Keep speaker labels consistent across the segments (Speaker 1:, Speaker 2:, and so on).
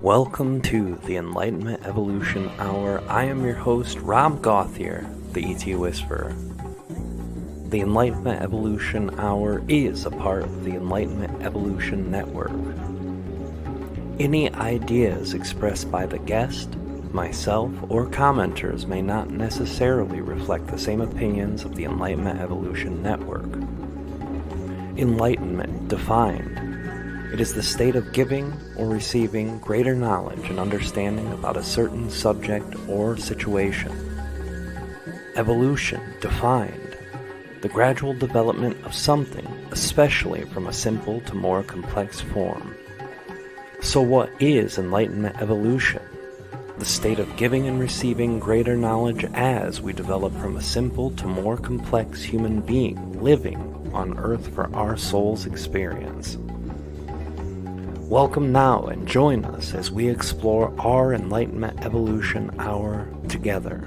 Speaker 1: Welcome to the Enlightenment Evolution Hour. I am your host, Rob Gauthier, the ET Whisperer. The Enlightenment Evolution Hour is a part of the Enlightenment Evolution Network. Any ideas expressed by the guest, myself, or commenters may not necessarily reflect the same opinions of the Enlightenment Evolution Network. Enlightenment defined. It is the state of giving or receiving greater knowledge and understanding about a certain subject or situation. Evolution defined. The gradual development of something, especially from a simple to more complex form. So what is enlightenment evolution? The state of giving and receiving greater knowledge as we develop from a simple to more complex human being living on Earth for our soul's experience. Welcome now and join us as we explore our Enlightenment Evolution Hour together.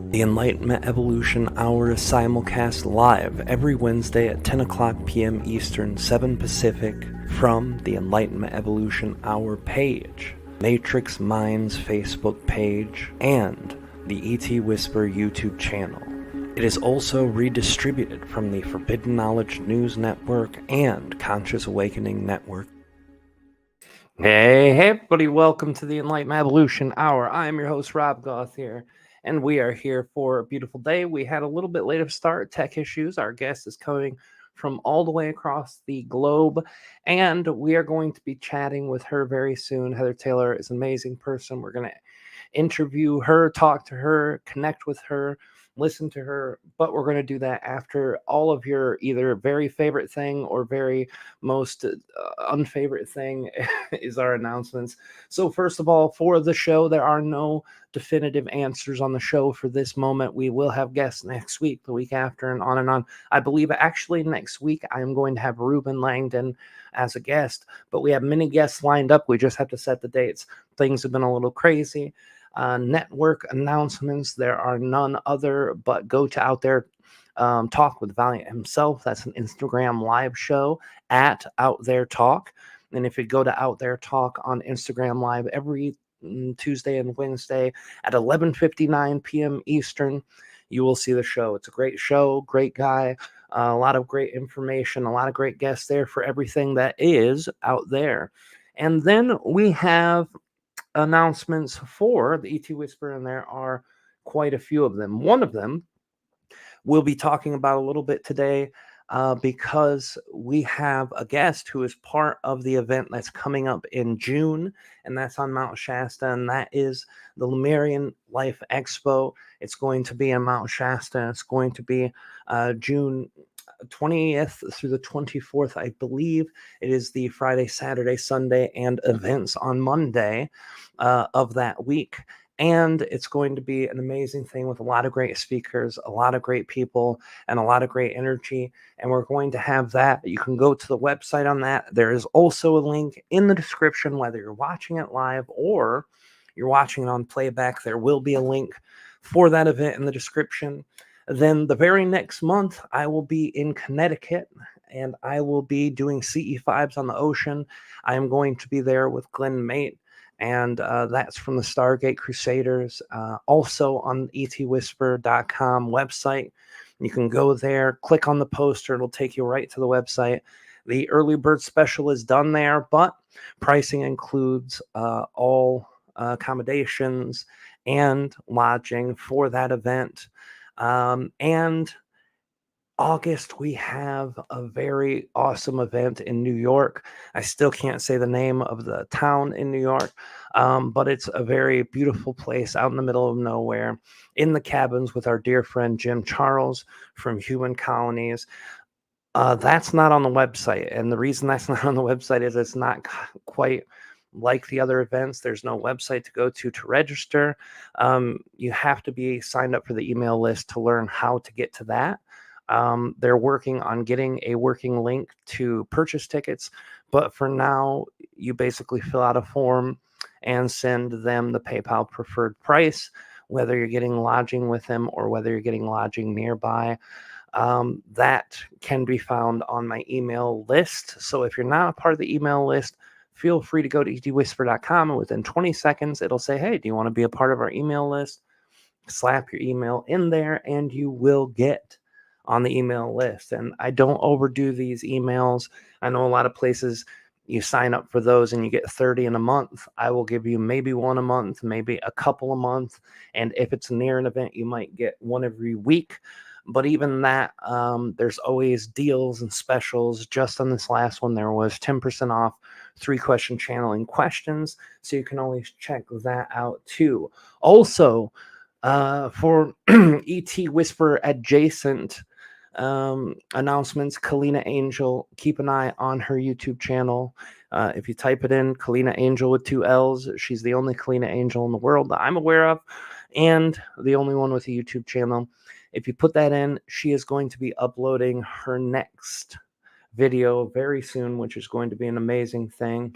Speaker 1: The Enlightenment Evolution Hour is simulcast live every Wednesday at 10 o'clock p.m. Eastern, 7 Pacific from the Enlightenment Evolution Hour page, Matrix Minds Facebook page, and the ET Whisper YouTube channel. It is also redistributed from the Forbidden Knowledge News Network and Conscious Awakening Network. Hey everybody, welcome to the Enlightenment Evolution Hour. I am your host, Rob Gauthier, and we are here for a beautiful day. We had a little bit late of start, tech issues. Our guest is coming from all the way across the globe, and we are going to be chatting with her very soon. Heather Taylor is an amazing person. We're going to interview her, talk to her, connect with her, listen to her, but we're going to do that after all of your either very favorite thing or very most unfavorite thing is our announcements. So first of all, for the show, there are no definitive answers on the show for this moment. We will have guests next week, the week after, and on and on. I believe actually next week I am going to have Ruben Langdon as a guest, but we have many guests lined up. We just have to set the dates. Things have been a little crazy. Network announcements, there are none other but go to Out There Talk with Valiant himself. That's an Instagram live show at Out There Talk. And if you go to Out There Talk on Instagram Live every Tuesday and Wednesday at 11:59 p.m. Eastern, you will see the show. It's a great show, great guy, a lot of great information, a lot of great guests there for everything that is out there. And then we have announcements for the ET Whisperer, and there are quite a few of them. One of them we'll be talking about a little bit today because we have a guest who is part of the event that's coming up in June, and that's on Mount Shasta, and that is the Lemurian Life Expo. It's going to be in Mount Shasta. It's going to be June 20th through the 24th, I believe. It is the Friday, Saturday, Sunday, and events on Monday of that week. And it's going to be an amazing thing with a lot of great speakers, a lot of great people, and a lot of great energy. And we're going to have that. You can go to the website on that. There is also a link in the description, whether you're watching it live or you're watching it on playback. There will be a link for that event in the description. Then the very next month, I will be in Connecticut, and I will be doing CE5s on the ocean. I am going to be there with Glenn Mate, and that's from the Stargate Crusaders. Also on etwhisper.com website. You can go there, click on the poster. It'll take you right to the website. The early bird special is done there, but pricing includes all accommodations and lodging for that event. And August, we have a very awesome event in New York. I still can't say the name of the town in New York, but it's a very beautiful place out in the middle of nowhere in the cabins with our dear friend Jim Charles from Human Colonies. That's not on the website. And the reason that's not on the website is it's not quite like the other events. There's no website to go to register. You have to be signed up for the email list to learn how to get to that. They're working on getting a working link to purchase tickets, but for now, you basically fill out a form and send them the PayPal preferred price, whether you're getting lodging with them or whether you're getting lodging nearby. That can be found on my email list. So if you're not a part of the email list, feel free to go to etwhisper.com, and within 20 seconds, it'll say, hey, do you want to be a part of our email list? Slap your email in there and you will get on the email list. And I don't overdo these emails. I know a lot of places you sign up for those and you get 30 in a month. I will give you maybe one a month, maybe a couple a month. And if it's near an event, you might get one every week. But even that, there's always deals and specials. Just on this last one, there was 10% off 3-question channeling questions. So you can always check that out too. Also, for ET Whisper adjacent announcements, Kalina Angel, keep an eye on her YouTube channel. If you type it in, Kalina Angel with 2 L's, she's the only Kalina Angel in the world that I'm aware of, and the only one with a YouTube channel. If you put that in, she is going to be uploading her next video very soon, which is going to be an amazing thing.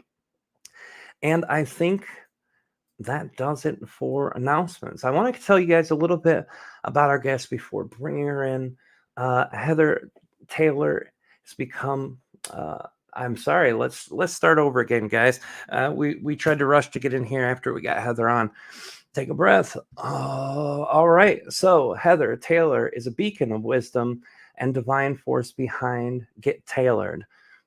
Speaker 1: And I think that does it for announcements. I want to tell you guys a little bit about our guest before bringing her in. Heather Taylor has become. I'm sorry. Let's start over again, guys. We tried to rush to get in here after we got Heather on. Take a breath. Oh, all right. So Heather Taylor is a beacon of wisdom and divine force behind Get Tailored.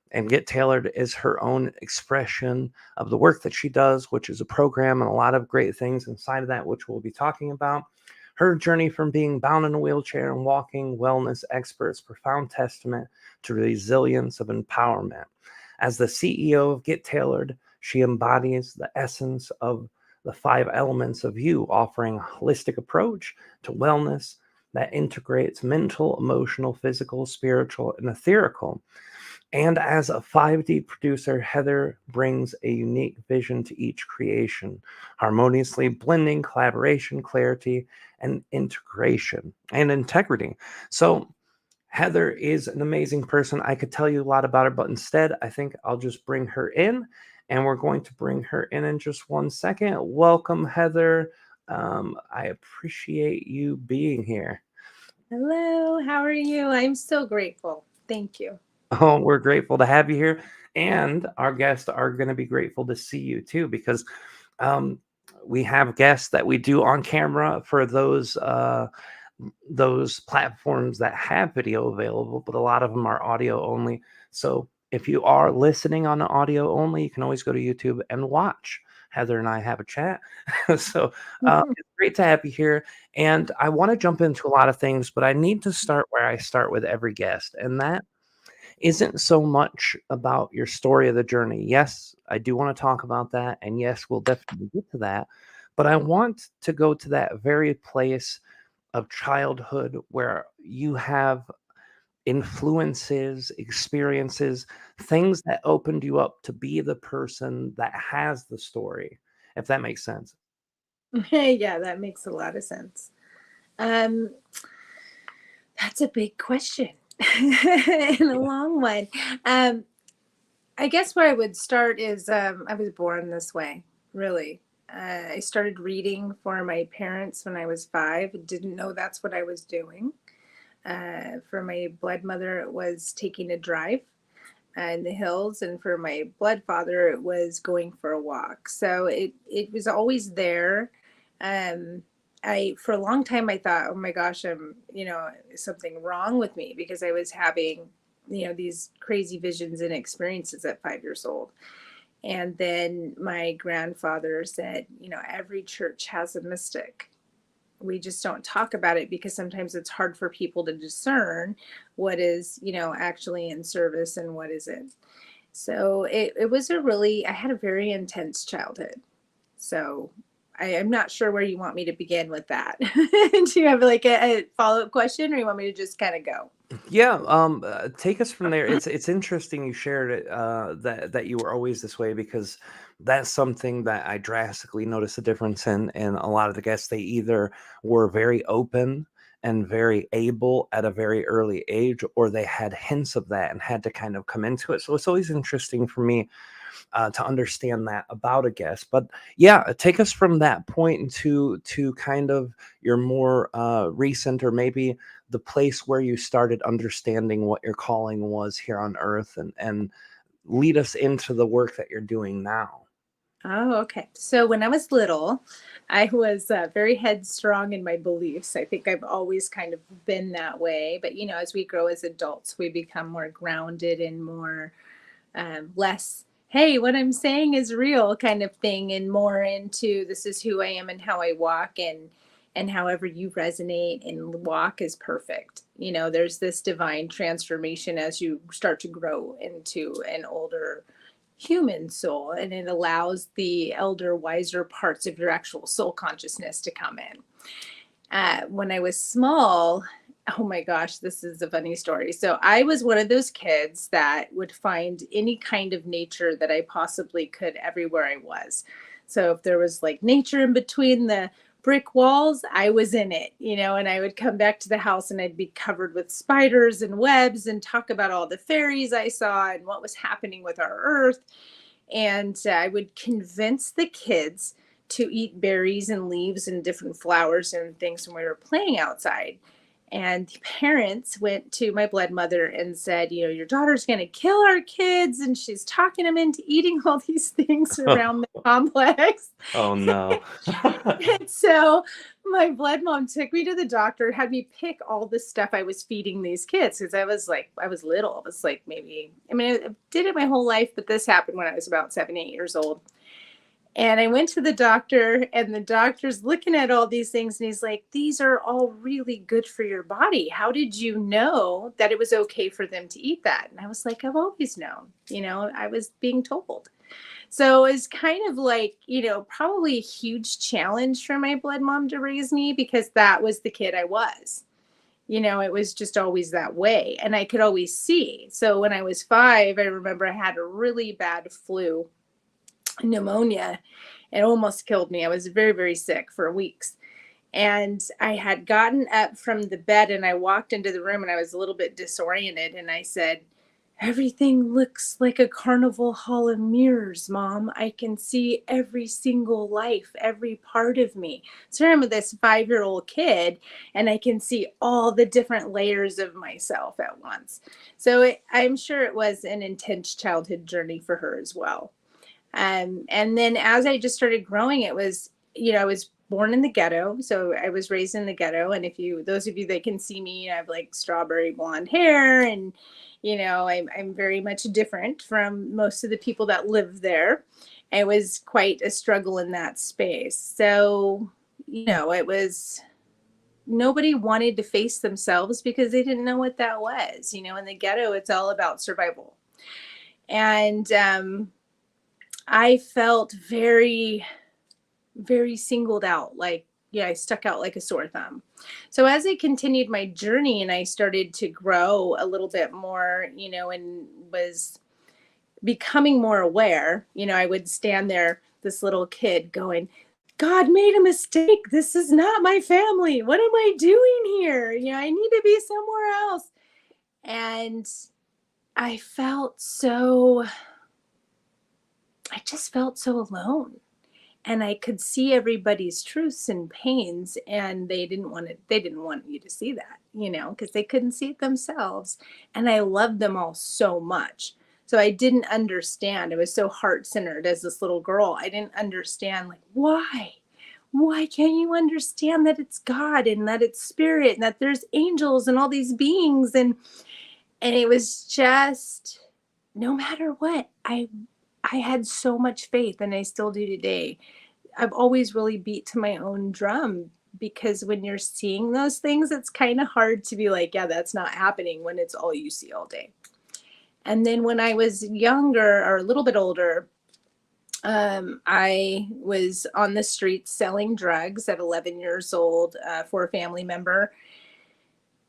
Speaker 1: And Get Tailored is her own expression of the work that she does, which is a program and a lot of great things inside of that, which we'll be talking about. Her journey from being bound in a wheelchair and walking wellness experts, profound testament to resilience of empowerment. As the CEO of Get Tailored, she embodies the essence of the 5 elements of you, offering a holistic approach to wellness that integrates mental, emotional, physical, spiritual, and etherical. And as a 5D producer, Heather brings a unique vision to each creation, harmoniously blending collaboration, clarity, and integration and integrity. So Heather is an amazing person. I could tell you a lot about her, but instead, I think I'll just bring her in, and we're going to bring her in just 1 second. Welcome, Heather. I appreciate you being here.
Speaker 2: Hello, how are you? I'm so grateful. Thank you.
Speaker 1: Oh, we're grateful to have you here. And our guests are going to be grateful to see you too, because um, we have guests that we do on camera for those platforms that have video available, but a lot of them are audio only. So if you are listening on audio only, you can always go to YouTube and watch Heather and I have a chat. So it's great to have you here. And I want to jump into a lot of things, but I need to start where I start with every guest, and that isn't so much about your story of the journey. Yes, I do want to talk about that. And yes, we'll definitely get to that. But I want to go to that very place of childhood where you have influences, experiences, things that opened you up to be the person that has the story, if that makes sense.
Speaker 2: Yeah, that makes a lot of sense. Um, that's a big question and a long one. Um, I guess where I would start is I was born this way, really. I started reading for my parents when I was 5. Didn't know that's what I was doing. For my blood mother, it was taking a drive in the hills, and for my blood father it was going for a walk. So it was always there. um I for a long time I thought, oh my gosh, I'm, something wrong with me, because I was having, these crazy visions and experiences at 5 years old. And then my grandfather said, every church has a mystic. We just don't talk about it because sometimes it's hard for people to discern what is, actually in service and what isn't. So it was I had a very intense childhood. So I'm not sure where you want me to begin with that. Do you have like a follow-up question, or you want me to just kind of go?
Speaker 1: Yeah, take us from there. It's interesting you shared it, that you were always this way, because that's something that I drastically noticed a difference in. And a lot of the guests, they either were very open and very able at a very early age, or they had hints of that and had to kind of come into it. So it's always interesting for me to understand that about a guest. But yeah, take us from that point into kind of your more recent, or maybe the place where you started understanding what your calling was here on earth, and lead us into the work that you're doing now.
Speaker 2: Oh, okay. So when I was little, I was very headstrong in my beliefs. I think I've always kind of been that way. But, as we grow as adults, we become more grounded and more less, hey, what I'm saying is real kind of thing, and more into this is who I am and how I walk, and however you resonate and walk is perfect. There's this divine transformation as you start to grow into an older human soul, and it allows the elder, wiser parts of your actual soul consciousness to come in. When I was small, oh my gosh, this is a funny story. So I was one of those kids that would find any kind of nature that I possibly could everywhere I was. So if there was like nature in between the brick walls, I was in it, and I would come back to the house and I'd be covered with spiders and webs and talk about all the fairies I saw and what was happening with our earth. And I would convince the kids to eat berries and leaves and different flowers and things when we were playing outside. And the parents went to my blood mother and said, your daughter's going to kill our kids, and she's talking them into eating all these things around the complex.
Speaker 1: Oh no.
Speaker 2: And so my blood mom took me to the doctor, had me pick all the stuff I was feeding these kids, because I was little. I was like, maybe, I did it my whole life, but this happened when I was about 7, 8 years old. And I went to the doctor, and the doctor's looking at all these things, and he's like, these are all really good for your body. How did you know that it was okay for them to eat that? And I was like, I've always known, I was being told. So it's kind of like, probably a huge challenge for my blood mom to raise me, because that was the kid I was. It was just always that way. And I could always see. So when I was 5, I remember I had a really bad flu, pneumonia. It almost killed me. I was very, very sick for weeks. And I had gotten up from the bed, and I walked into the room, and I was a little bit disoriented. And I said, everything looks like a carnival hall of mirrors, Mom. I can see every single life, every part of me. So I'm this 5-year-old kid, and I can see all the different layers of myself at once. So I'm sure it was an intense childhood journey for her as well. And then as I just started growing, it was, I was born in the ghetto. So I was raised in the ghetto. And those of you that can see me, I have like strawberry blonde hair, and, I'm very much different from most of the people that live there. It was quite a struggle in that space. So, it was, nobody wanted to face themselves because they didn't know what that was. In the ghetto, it's all about survival. And, I felt very, very singled out. Like, I stuck out like a sore thumb. So as I continued my journey and I started to grow a little bit more, and was becoming more aware, I would stand there, this little kid going, God made a mistake. This is not my family. What am I doing here? I need to be somewhere else. And I just felt so alone, and I could see everybody's truths and pains, and they didn't want you to see that, because they couldn't see it themselves. And I loved them all so much. So I didn't understand. I was so heart-centered as this little girl. I didn't understand, like, why can't you understand that it's God and that it's spirit and that there's angels and all these beings? And it was just, no matter what, I had so much faith, and I still do today. I've always really beat to my own drum, because when you're seeing those things, it's kind of hard to be like, yeah, that's not happening, when it's all you see all day. And then when I was younger, or a little bit older, I was on the streets selling drugs at 11 years old for a family member.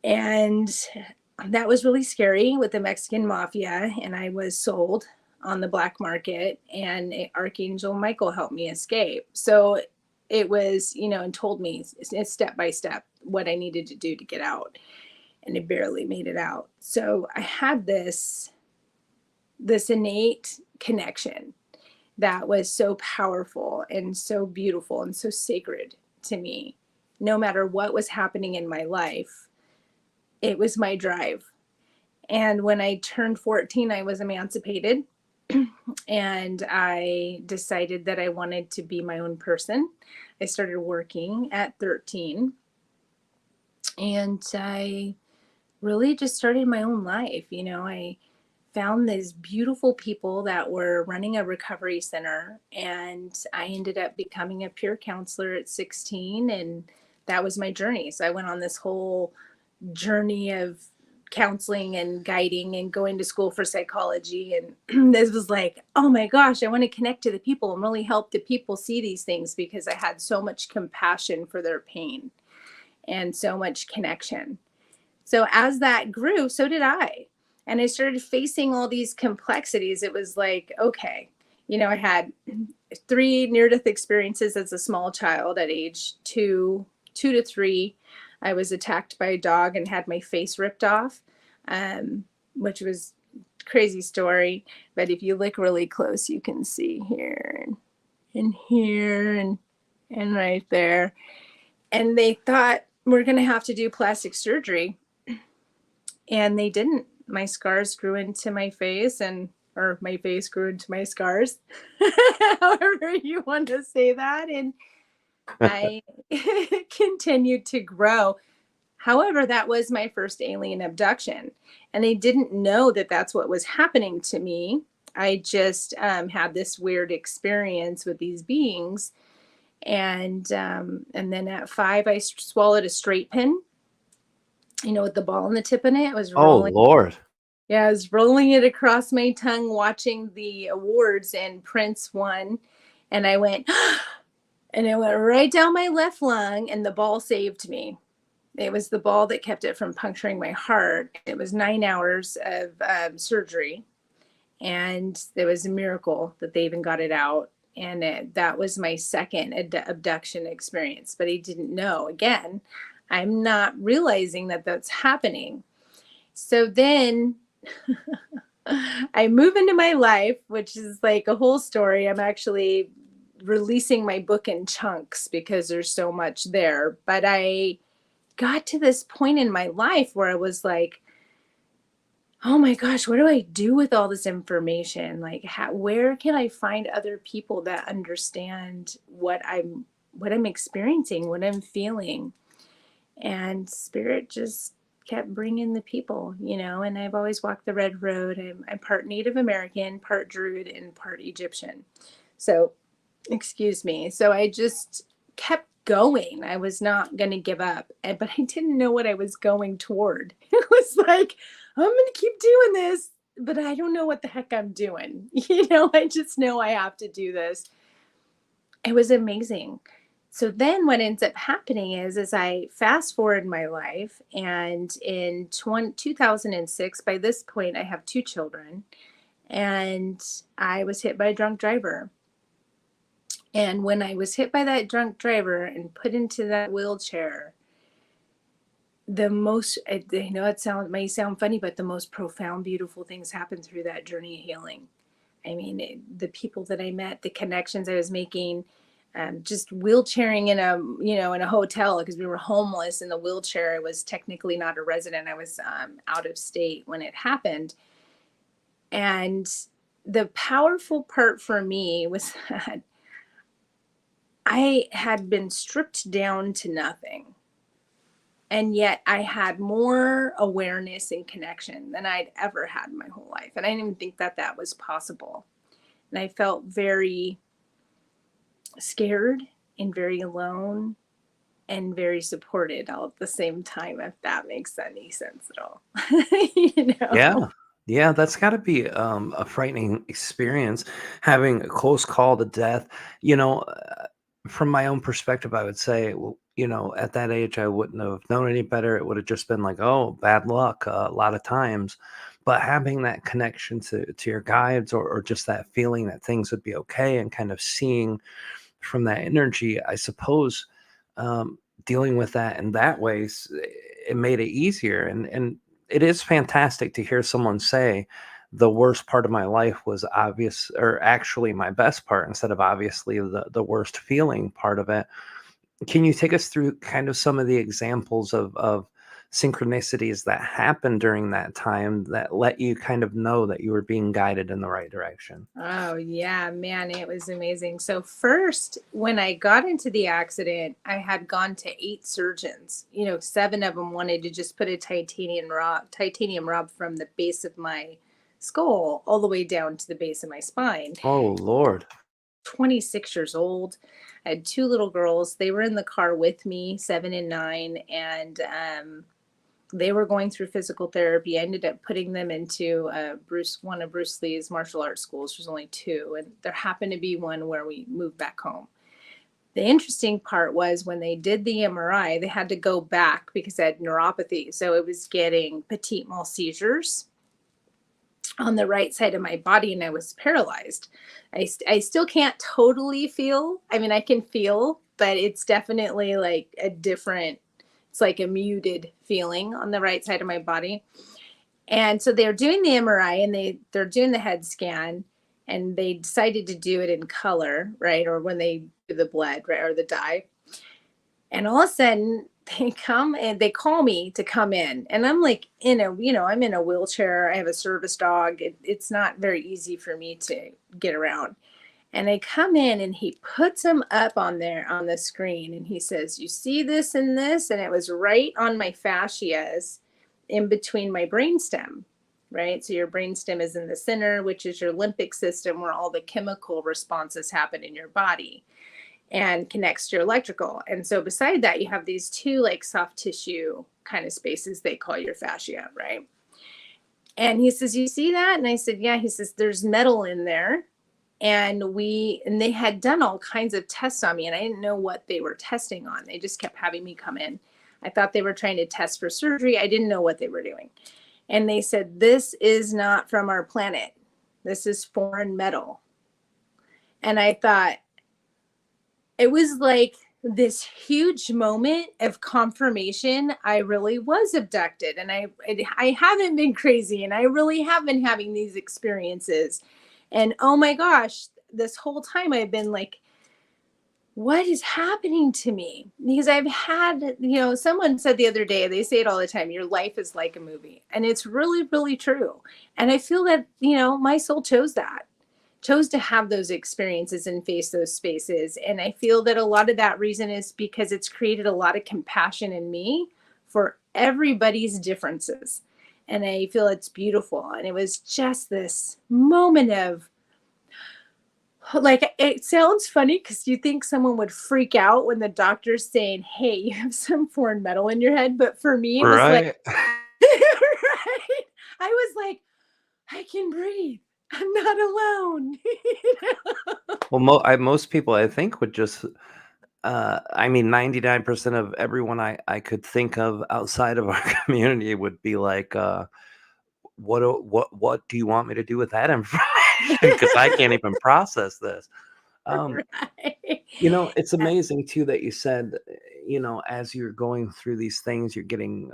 Speaker 2: And that was really scary with the Mexican mafia. And I was sold on the black market, and Archangel Michael helped me escape. So it was, and told me step by step what I needed to do to get out. And I barely made it out. So I had this innate connection that was so powerful and so beautiful and so sacred to me. No matter what was happening in my life, it was my drive. And when I turned 14, I was emancipated. And I decided that I wanted to be my own person. I started working at 13, and I really just started my own life. I found these beautiful people that were running a recovery center, and I ended up becoming a peer counselor at 16, and that was my journey. So I went on this whole journey of counseling and guiding and going to school for psychology, and this was like, oh my gosh, I want to connect to the people and really help the people see these things, because I had so much compassion for their pain and so much connection. So as that grew, so did I. And I started facing all these complexities. It was like, okay, I had 3 near-death experiences as a small child at age 2 to 3. I was attacked by a dog and had my face ripped off, which was a crazy story. But if you look really close, you can see here and here and right there. And they thought we're going to have to do plastic surgery. And they didn't. My scars grew into my face, or my face grew into my scars, however you want to say that. And I continued to grow. However, that was my first alien abduction. And they didn't know that that's what was happening to me. I just had this weird experience with these beings. And then at 5, I swallowed a straight pin, with the ball and the tip in it. It was
Speaker 1: Oh,
Speaker 2: rolling.
Speaker 1: Lord.
Speaker 2: Yeah, I was rolling it across my tongue, watching the awards, and Prince won. And I went, and it went right down my left lung, and the ball saved me. It was the ball that kept it from puncturing my heart. It was 9 hours of surgery, and it was a miracle that they even got it out. And that was my second abduction experience. But I didn't know. Again, I'm not realizing that that's happening. So then I move into my life, which is like a whole story. I'm actually releasing my book in chunks because there's so much there. But I got to this point in my life where I was like, oh my gosh, what do I do with all this information? Like, where can I find other people that understand what I'm experiencing, what I'm feeling? And Spirit just kept bringing the people, and I've always walked the red road. I'm part Native American, part Druid, and part Egyptian. So, excuse me. So I just kept going. I was not going to give up, but I didn't know what I was going toward. It was like, I'm going to keep doing this, but I don't know what the heck I'm doing. I just know I have to do this. It was amazing. So then what ends up happening is I fast forward my life, and in 2006, by this point, I have 2 children, and I was hit by a drunk driver. And when I was hit by that drunk driver and put into that wheelchair, the most, I know it may sound funny, but the most profound, beautiful things happened through that journey of healing. I mean, the people that I met, the connections I was making, just wheelchairing in a hotel, because we were homeless in the wheelchair. I was technically not a resident. I was out of state when it happened. And the powerful part for me was that I had been stripped down to nothing. And yet I had more awareness and connection than I'd ever had in my whole life. And I didn't even think that that was possible. And I felt very scared and very alone and very supported all at the same time, if that makes any sense at all.
Speaker 1: Yeah, that's got to be a frightening experience, having a close call to death. From my own perspective, I would say, at that age, I wouldn't have known any better. It would have just been like, oh, bad luck a lot of times. But having that connection to your guides, or just that feeling that things would be okay, and kind of seeing from that energy, I suppose, dealing with that in that way, it made it easier. And it is fantastic to hear someone say the worst part of my life was obvious, or actually my best part, instead of obviously the worst feeling part of it. Can you take us through kind of some of the examples of synchronicities that happened during that time that let you kind of know that you were being guided in the right direction?
Speaker 2: Oh, yeah, man, it was amazing. So, first, when I got into the accident, I had gone to 8 surgeons. 7 of them wanted to just put a titanium rod from the base of my skull all the way down to the base of my spine.
Speaker 1: Oh, Lord.
Speaker 2: 26 years old. I had 2 little girls. They were in the car with me, 7 and 9, and they were going through physical therapy. I ended up putting them into one of Bruce Lee's martial arts schools. There's only 2, and there happened to be one where we moved back home. The interesting part was when they did the MRI, they had to go back because I had neuropathy. So it was getting petit mal seizures on the right side of my body, and I was paralyzed. I still can't totally feel. I mean, I can feel, but it's definitely like it's like a muted feeling on the right side of my body. And so they're doing the MRI, and they're doing the head scan, and they decided to do it in color, right? Or when they do the blood, right? Or the dye. And all of a sudden they come and they call me to come in. And I'm like I'm in a wheelchair. I have a service dog. It's not very easy for me to get around. And I come in, and he puts them up on there on the screen, and he says, "You see this and this?" And it was right on my fascias in between my brainstem, right? So your brainstem is in the center, which is your limbic system, where all the chemical responses happen in your body and connects to your electrical. And so beside that, you have these 2 like soft tissue kind of spaces they call your fascia, right? And he says, "You see that?" And I said, "Yeah." He says, "There's metal in there." And they had done all kinds of tests on me, and I didn't know what they were testing on. They just kept having me come in. I thought they were trying to test for surgery. I didn't know what they were doing. And they said, "This is not from our planet. This is foreign metal." And I thought, it was like this huge moment of confirmation I really was abducted, and I haven't been crazy, and I really have been having these experiences. And oh my gosh, this whole time I've been like, what is happening to me? Because I've had, someone said the other day, they say it all the time, your life is like a movie. And it's really, really true. And I feel that, my soul chose to have those experiences and face those spaces. And I feel that a lot of that reason is because it's created a lot of compassion in me for everybody's differences. And I feel it's beautiful. And it was just this moment of, like, it sounds funny because you think someone would freak out when the doctor's saying, "Hey, you have some foreign metal in your head." But for me, it was like,
Speaker 1: Right.
Speaker 2: right? I was like, I can breathe. I'm not alone.
Speaker 1: Well, most people, I think, would just, I mean, 99% of everyone I could think of outside of our community would be like, what do you want me to do with that information? Because I can't even process this. Um,
Speaker 2: Right.
Speaker 1: it's amazing too that you said, as you're going through these things, you're getting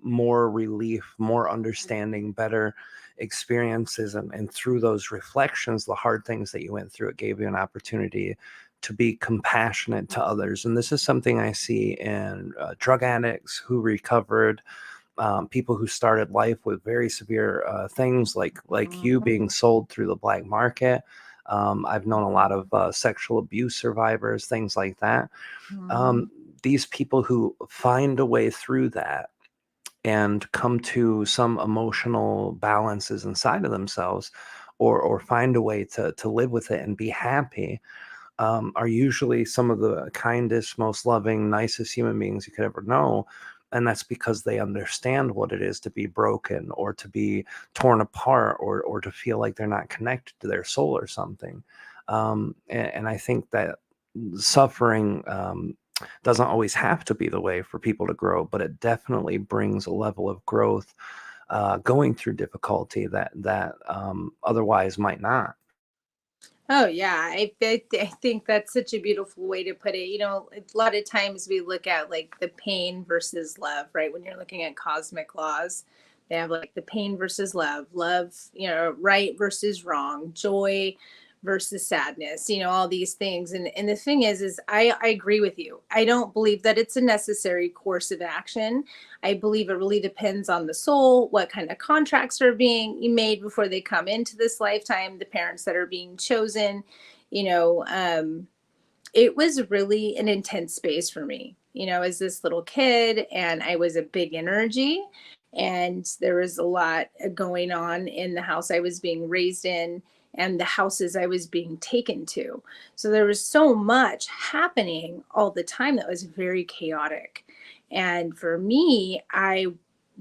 Speaker 1: more relief, more understanding, better experiences, and through those reflections, the hard things that you went through, it gave you an opportunity to be compassionate to others. And this is something I see in drug addicts who recovered, people who started life with very severe things like you being sold through the black market. I've known a lot of sexual abuse survivors, things like that.
Speaker 2: Mhm.
Speaker 1: Um, these people who find a way through that and come to some emotional balances inside of themselves, or find a way to live with it and be happy, are usually some of the kindest, most loving, nicest human beings you could ever know. And that's because they understand what it is to be broken, or to be torn apart, or to feel like they're not connected to their soul or something. And I think that suffering doesn't always have to be the way for people to grow, but it definitely brings a level of growth, going through difficulty that otherwise might not.
Speaker 2: Oh yeah, I think that's such a beautiful way to put it. A lot of times we look at like the pain versus love, right? When you're looking at cosmic laws, they have like the pain versus love, right versus wrong, joy versus sadness, all these things. And the thing is I agree with you. I don't believe that it's a necessary course of action. I believe it really depends on the soul, what kind of contracts are being made before they come into this lifetime, the parents that are being chosen, you know, it was really an intense space for me, as this little kid, and I was a big energy, and there was a lot going on in the house I was being raised in and the houses I was being taken to. So there was so much happening all the time that was very chaotic. And for me, I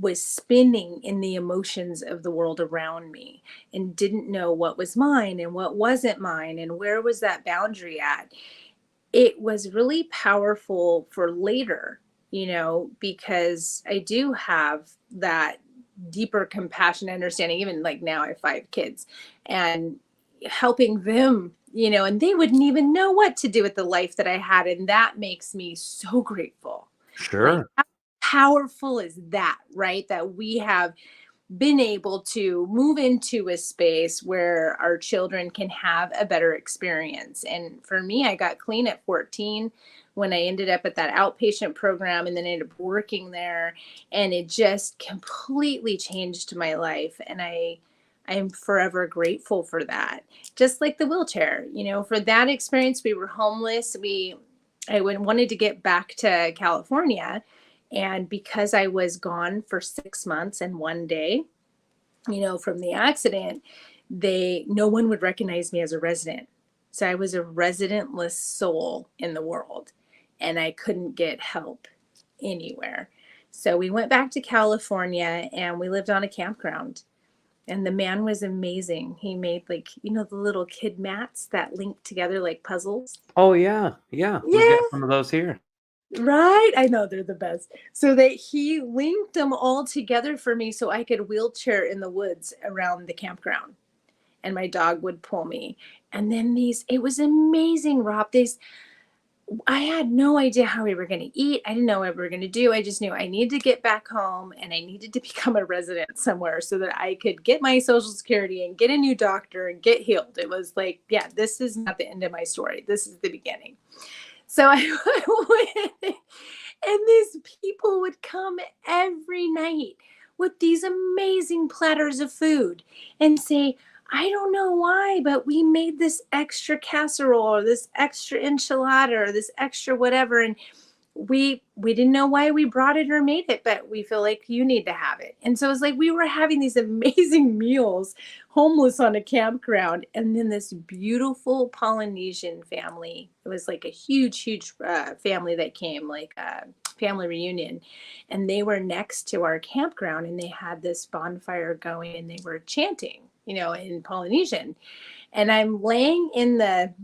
Speaker 2: was spinning in the emotions of the world around me and didn't know what was mine and what wasn't mine and where was that boundary at. It was really powerful for later, because I do have that deeper compassion understanding. Even like now I have 5 kids and helping them, and they wouldn't even know what to do with the life that I had. And that makes me so grateful. Like,
Speaker 1: Sure.
Speaker 2: how powerful is that, right? That we have been able to move into a space where our children can have a better experience. And for me, I got clean at 14 when I ended up at that outpatient program and then ended up working there. And it just completely changed my life. And I'm forever grateful for that. Just like the wheelchair, for that experience, we were homeless. I wanted to get back to California. And because I was gone for 6 months and one day, from the accident, no one would recognize me as a resident. So I was a residentless soul in the world and I couldn't get help anywhere. So we went back to California and we lived on a campground. And the man was amazing. He made the little kid mats that link together like puzzles.
Speaker 1: Oh, yeah. Yeah. We've
Speaker 2: Yeah.
Speaker 1: got some of those here.
Speaker 2: Right? I know, they're the best. So that he linked them all together for me so I could wheelchair in the woods around the campground. And my dog would pull me. And then it was amazing, Rob. I had no idea how we were going to eat. I didn't know what we were going to do. I just knew I needed to get back home and I needed to become a resident somewhere so that I could get my Social Security and get a new doctor and get healed. It was like, yeah, this is not the end of my story. This is the beginning. So I went, and these people would come every night with these amazing platters of food and say, I don't know why, but we made this extra casserole or this extra enchilada or this extra whatever. And we didn't know why we brought it or made it, but we feel like you need to have it. And so it was like we were having these amazing meals, homeless on a campground. And then this beautiful Polynesian family, it was like a huge family that came, like a family reunion, and they were next to our campground and they had this bonfire going and they were chanting, in Polynesian. And I'm laying in the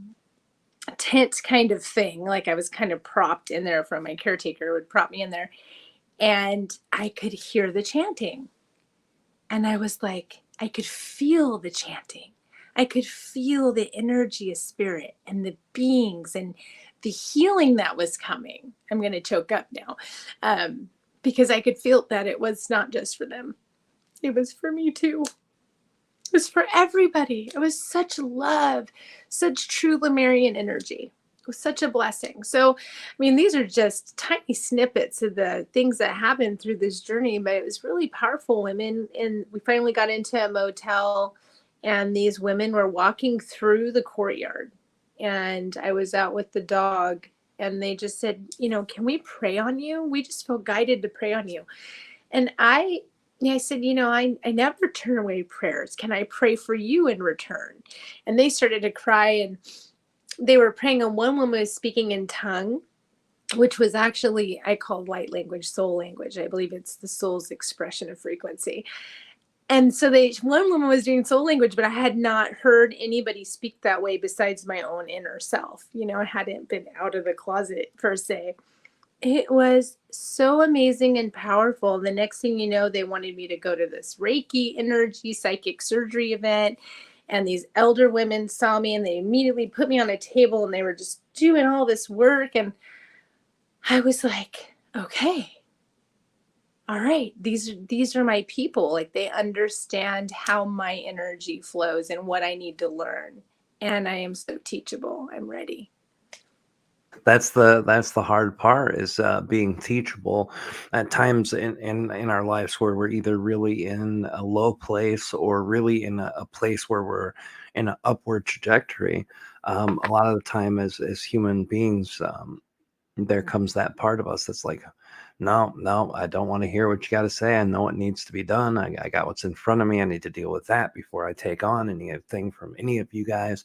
Speaker 2: tent kind of thing, like I was kind of propped in there from my caretaker would prop me in there, and I could hear the chanting. And I was like, I could feel the chanting. I could feel the energy of spirit and the beings and the healing that was coming. I'm going to choke up now, because I could feel that it was not just for them. It was for me too. It was for everybody. It was such love, such true Lemurian energy. It was such a blessing. So, I mean, these are just tiny snippets of the things that happened through this journey, but it was really powerful. Women, and we finally got into a motel, and these women were walking through the courtyard, and I was out with the dog, and they just said, can we pray on you? We just feel guided to pray on you. And I said, I never turn away prayers. Can I pray for you in return? And they started to cry, and they were praying, and one woman was speaking in tongue, which was actually, I called light language, soul language. I believe it's the soul's expression of frequency. And so one woman was doing soul language, but I had not heard anybody speak that way besides my own inner self. I hadn't been out of the closet per se. It was so amazing and powerful. The next thing you know, they wanted me to go to this Reiki energy psychic surgery event. And these elder women saw me and they immediately put me on a table and they were just doing all this work. And I was like, okay, all right, these are my people. Like, they understand how my energy flows and what I need to learn. And I am so teachable. I'm ready.
Speaker 1: That's the hard part, is being teachable at times in our lives where we're either really in a low place or really in a place where we're in an upward trajectory. A lot of the time as human beings, there comes that part of us that's like, no, no, I don't want to hear what you got to say. I know what needs to be done. I got what's in front of me. I need to deal with that before I take on anything from any of you guys.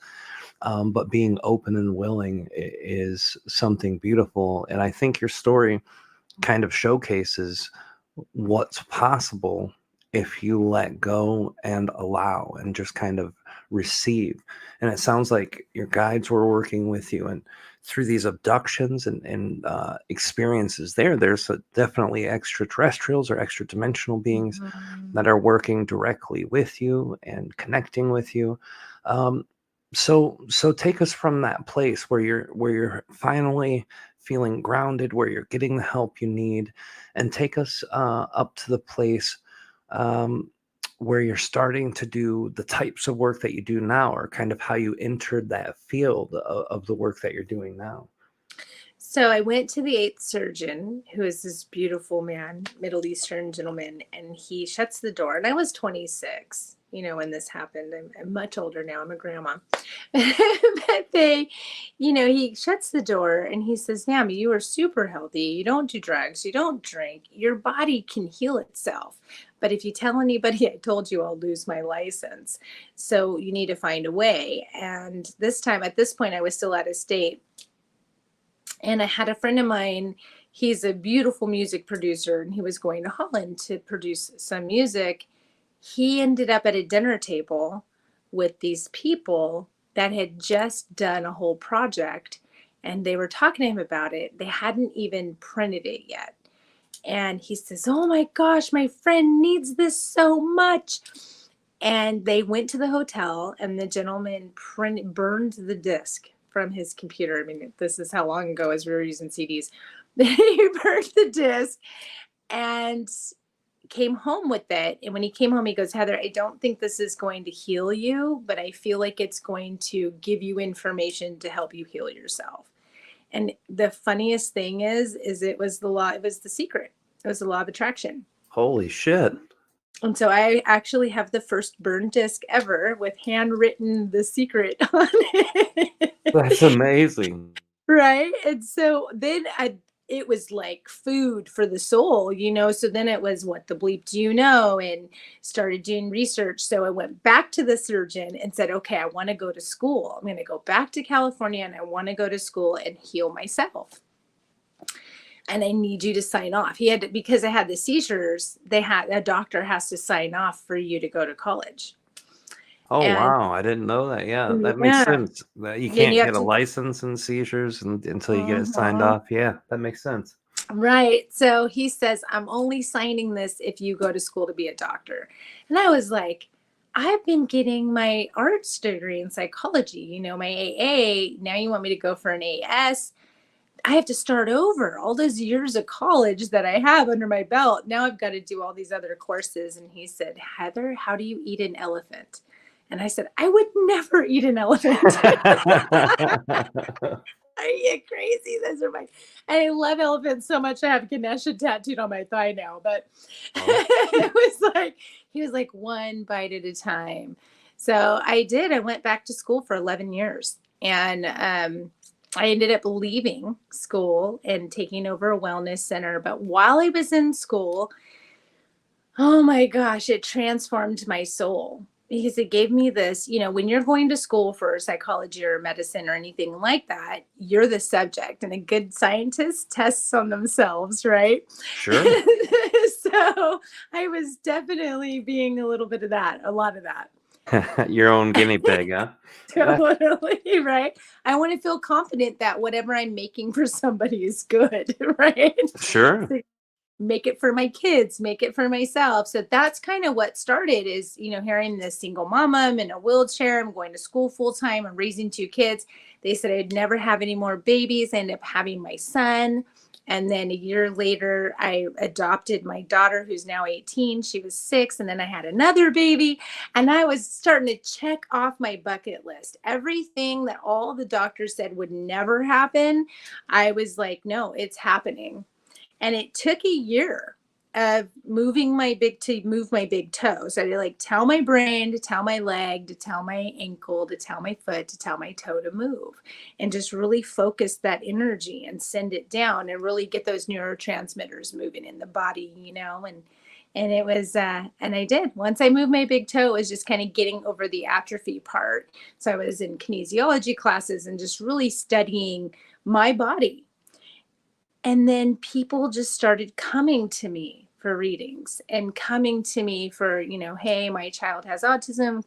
Speaker 1: But being open and willing is something beautiful. And I think your story kind of showcases what's possible if you let go and allow and just kind of receive. And it sounds like your guides were working with you, and through these abductions and experiences there's definitely extraterrestrials or extra dimensional beings
Speaker 2: Mhm.
Speaker 1: that are working directly with you and connecting with you. um, so take us from that place where you're finally feeling grounded, where you're getting the help you need, and take us up to the place um, where you're starting to do the types of work that you do now, or kind of how you entered that field of the work that you're doing now.
Speaker 2: So I went to the eighth surgeon, who is this beautiful man, Middle Eastern gentleman, and he shuts the door. And I was 26, when this happened. I'm much older now. I'm a grandma. But he shuts the door and he says, Nami, you are super healthy. You don't do drugs. You don't drink. Your body can heal itself. But if you tell anybody I told you, I'll lose my license. So you need to find a way. And at this point, I was still out of state. And I had a friend of mine, he's a beautiful music producer, and he was going to Holland to produce some music. He ended up at a dinner table with these people that had just done a whole project, and they were talking to him about it. They hadn't even printed it yet. And he says, oh my gosh, my friend needs this so much. And they went to the hotel, and the gentleman burned the disc from his computer. I mean, this is how long ago as we were using CDs. He burned the disc and came home with it. And when he came home, he goes, Heather, I don't think this is going to heal you, but I feel like it's going to give you information to help you heal yourself. And the funniest thing is it was the secret. It was the law of attraction.
Speaker 1: Holy shit.
Speaker 2: And so I actually have the first burn disc ever with handwritten The Secret on
Speaker 1: That's
Speaker 2: it.
Speaker 1: amazing.
Speaker 2: Right. And so then it was like food for the soul. So then it was, what the bleep do you know? And started doing research. So I went back to the surgeon and said, okay, I want to go to school. I'm going to go back to California and I want to go to school and heal myself. And I need you to sign off. Because I had the seizures, a doctor has to sign off for you to go to college.
Speaker 1: Oh
Speaker 2: And
Speaker 1: wow, I didn't know that. Yeah, that makes
Speaker 2: yeah,
Speaker 1: sense. That you
Speaker 2: then you
Speaker 1: can't
Speaker 2: have
Speaker 1: get a
Speaker 2: to.
Speaker 1: license in seizures until you get it signed
Speaker 2: Mhm.
Speaker 1: off. Yeah, that makes sense.
Speaker 2: Right. So he says, I'm only signing this if you go to school to be a doctor. And I was like, I've been getting my arts degree in psychology, my AA. Now you want me to go for an AS? I have to start over all those years of college that I have under my belt. Now I've got to do all these other courses. And he said, Heather, how do you eat an elephant? And I said, I would never eat an elephant. Are you crazy? Those are I love elephants so much. I have Ganesha tattooed on my thigh now. But
Speaker 1: Oh,
Speaker 2: he was like one bite at a time. So I did. I went back to school for 11 years. And I ended up leaving school and taking over a wellness center. But while I was in school, oh my gosh, it transformed my soul, because it gave me this, when you're going to school for psychology or medicine or anything like that, you're the subject, and a good scientist tests on themselves, right?
Speaker 1: sure.
Speaker 2: So I was definitely being a lot of that.
Speaker 1: Your own guinea pig, huh?
Speaker 2: Totally, right? I want to feel confident that whatever I'm making for somebody is good, right?
Speaker 1: Sure.
Speaker 2: So make it for my kids, make it for myself. So that's kind of what started is, here I'm this single mama, I'm in a wheelchair, I'm going to school full time, I'm raising two kids. They said I'd never have any more babies. I ended up having my son. And then a year later, I adopted my daughter, who's now 18. She was 6. And then I had another baby. And I was starting to check off my bucket list. Everything that all the doctors said would never happen, I was like, no, it's happening. And it took a year of move my big toe. So to like tell my brain, to tell my leg, to tell my ankle, to tell my foot, to tell my toe to move, and just really focus that energy and send it down and really get those neurotransmitters moving in the body, and it was and I did. Once I moved my big toe, it was just kind of getting over the atrophy part. So I was in kinesiology classes and just really studying my body. And then people just started coming to me for readings and coming to me for, hey, my child has autism.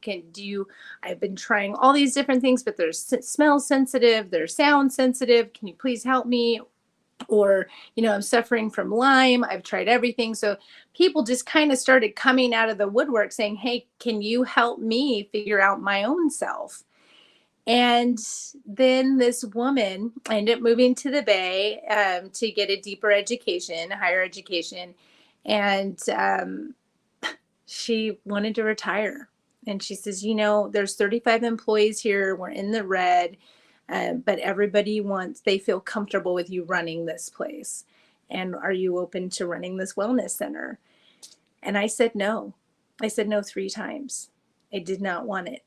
Speaker 2: I've been trying all these different things, but they're smell sensitive, they're sound sensitive. Can you please help me? Or, I'm suffering from Lyme. I've tried everything. So people just kind of started coming out of the woodwork saying, hey, can you help me figure out my own self? And then this woman, I ended up moving to the Bay to get a deeper education, higher education. And she wanted to retire. And she says, there's 35 employees here. We're in the red. But everybody they feel comfortable with you running this place. And are you open to running this wellness center? And I said no. I said no 3 times. I did not want it.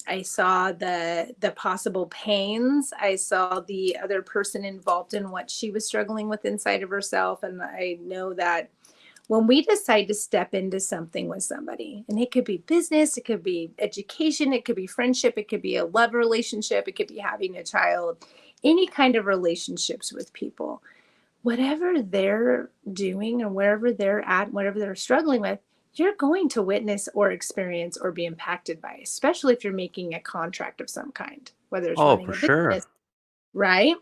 Speaker 2: I saw the possible pains. I saw the other person involved in what she was struggling with inside of herself. And I know that when we decide to step into something with somebody, and it could be business, it could be education, it could be friendship, it could be a love relationship, it could be having a child, any kind of relationships with people, whatever they're doing and wherever they're at, whatever they're struggling with, you're going to witness or experience or be impacted by, especially if you're making a contract of some kind, whether it's
Speaker 1: Oh,
Speaker 2: running
Speaker 1: for
Speaker 2: a
Speaker 1: sure.
Speaker 2: business, right?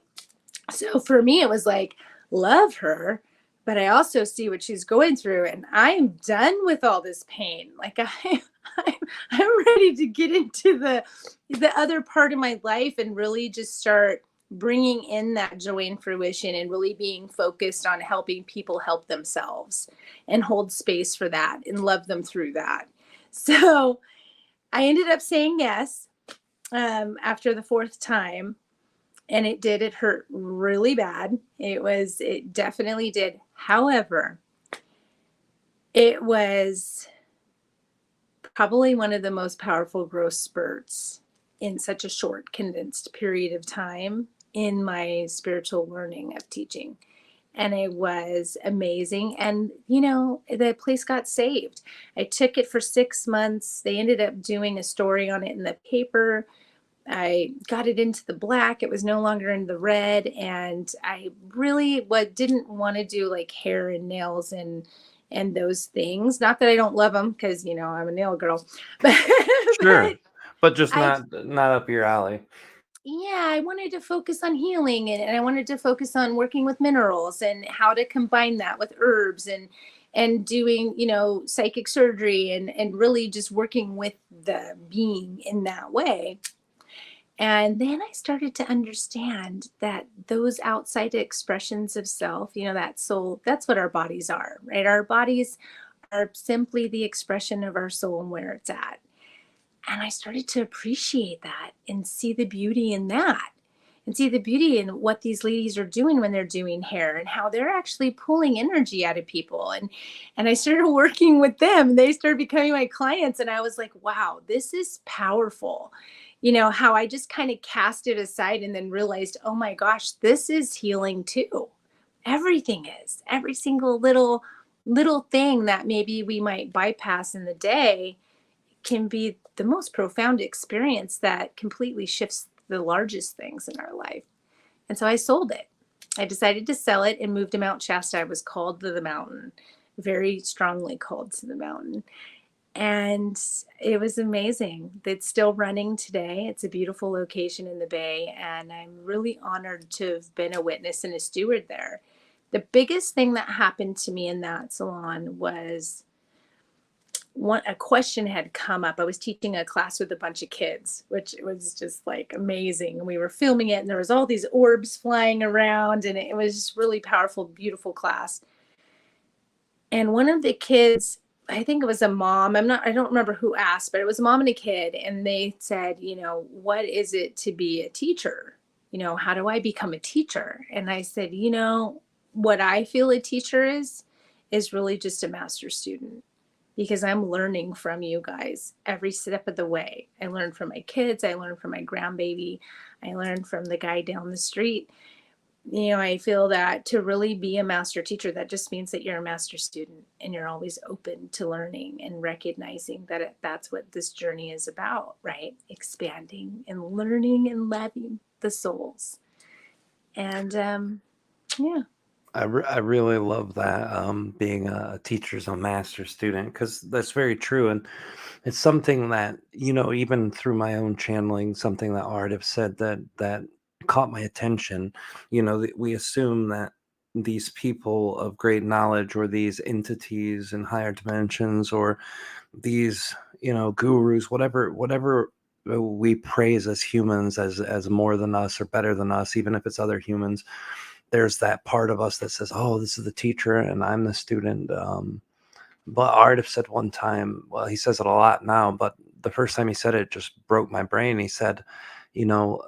Speaker 2: So for me, it was like, love her, but I also see what she's going through, and I'm done with all this pain. Like I'm ready to get into the other part of my life and really just start bringing in that joy and fruition and really being focused on helping people help themselves and hold space for that and love them through that. So I ended up saying yes after the 4th time. And it hurt really bad. It definitely did. However, it was probably one of the most powerful growth spurts in such a short, condensed period of time in my spiritual learning of teaching. And it was amazing. And, the place got saved. I took it for 6 months. They ended up doing a story on it in the paper. I got it into the black. It was no longer in the red. And I really didn't want to do like hair and nails and those things. Not that I don't love them, because, I'm a nail girl, but,
Speaker 1: Sure.
Speaker 2: but
Speaker 1: But just
Speaker 2: I,
Speaker 1: not up your alley.
Speaker 2: yeah, I wanted to focus on healing, and I wanted to focus on working with minerals and how to combine that with herbs and doing, psychic surgery and really just working with the being in that way. And then I started to understand that those outside expressions of self, that soul, that's what our bodies are, right? Our bodies are simply the expression of our soul and where it's at. And I started to appreciate that and see the beauty in that, and see the beauty in what these ladies are doing when they're doing hair and how they're actually pulling energy out of people. And I started working with them. They started becoming my clients. And I was like, wow, this is powerful. How I just kind of cast it aside and then realized, oh my gosh, this is healing too. Everything is. Every single little thing that maybe we might bypass in the day can be the most profound experience that completely shifts the largest things in our life. And so I sold it. I decided to sell it and moved to Mount Shasta. I was called to the mountain, very strongly called to the mountain. And it was amazing. It's still running today. It's a beautiful location in the Bay. And I'm really honored to have been a witness and a steward there. The biggest thing that happened to me in that salon was a question had come up. I was teaching a class with a bunch of kids, which was just like amazing. And we were filming it, and there was all these orbs flying around, and it was just really powerful, beautiful class. And one of the kids, I think it was a mom, I don't remember who asked, but it was a mom and a kid. And they said, what is it to be a teacher? How do I become a teacher? And I said, what I feel a teacher is really just a master student, because I'm learning from you guys every step of the way. I learned from my kids. I learned from my grandbaby. I learned from the guy down the street. I feel that to really be a master teacher, that just means that you're a master student and you're always open to learning and recognizing that that's what this journey is about, right? Expanding and learning and loving the souls. And yeah.
Speaker 1: I really love that, being a teacher's a master student, because that's very true. And it's something that, even through my own channeling, something that Art have said that caught my attention. We assume that these people of great knowledge, or these entities in higher dimensions, or these, gurus, whatever we praise as humans as more than us or better than us, even if it's other humans, there's that part of us that says, oh, this is the teacher and I'm the student. But Art have said one time, well, he says it a lot now, but the first time he said it just broke my brain. He said, you know,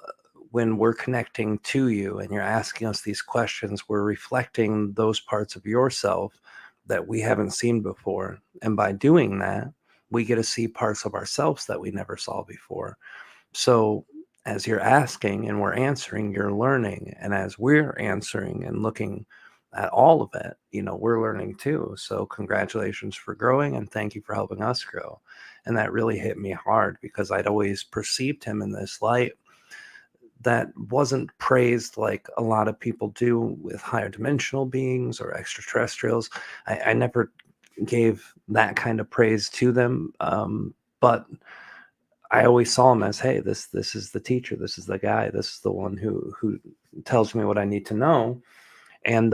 Speaker 1: when we're connecting to you and you're asking us these questions, we're reflecting those parts of yourself that we haven't seen before. And by doing that, we get to see parts of ourselves that we never saw before. So as you're asking and we're answering, you're learning. And as we're answering and looking at all of it, we're learning too. So congratulations for growing, and thank you for helping us grow. And that really hit me hard, because I'd always perceived him in this light that wasn't praised like a lot of people do with higher dimensional beings or extraterrestrials. I never gave that kind of praise to them. But I always saw him as, hey, this is the teacher, this is the guy, this is the one who tells me what I need to know. And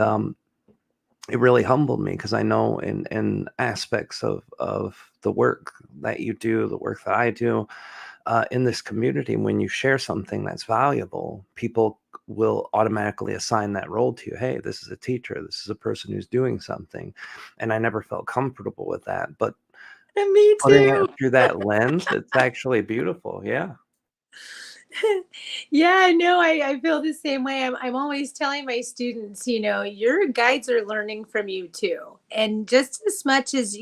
Speaker 1: it really humbled me, because I know in aspects of the work that you do, the work that I do, in this community, when you share something that's valuable, people will automatically assign that role to you. Hey, this is a teacher, this is a person who's doing something. And I never felt comfortable with that. But
Speaker 2: And me
Speaker 1: putting it
Speaker 2: too.
Speaker 1: through that lens, it's actually beautiful. Yeah.
Speaker 2: Yeah, no, I feel the same way. I'm always telling my students, your guides are learning from you too. And just as much as,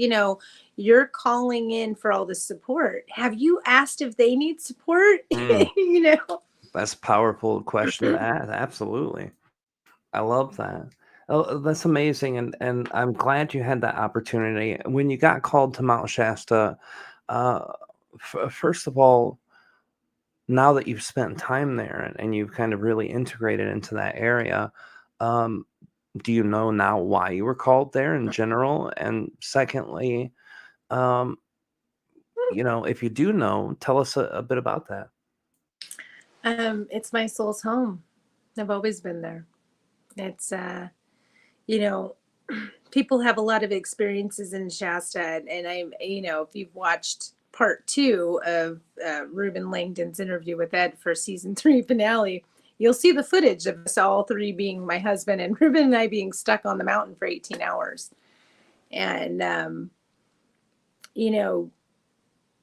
Speaker 2: you're calling in for all the support, have you asked if they need support?
Speaker 1: Mm,
Speaker 2: you know?
Speaker 1: that's a powerful question to ask. Absolutely. I love that. Oh, that's amazing. And I'm glad you had that opportunity. When you got called to Mount Shasta, uh, first of all, now that you've spent time there and you've kind of really integrated into that area, um, do you know now why you were called there in general? And secondly, um, if you do know, tell us a bit about that.
Speaker 2: It's my soul's home. I've always been there. It's you know, people have a lot of experiences in Shasta, and I'm, if you've watched part 2 of Ruben Langdon's interview with Ed for season 3 finale, you'll see the footage of us all three being, my husband and Ruben and I, being stuck on the mountain for 18 hours. And, you know,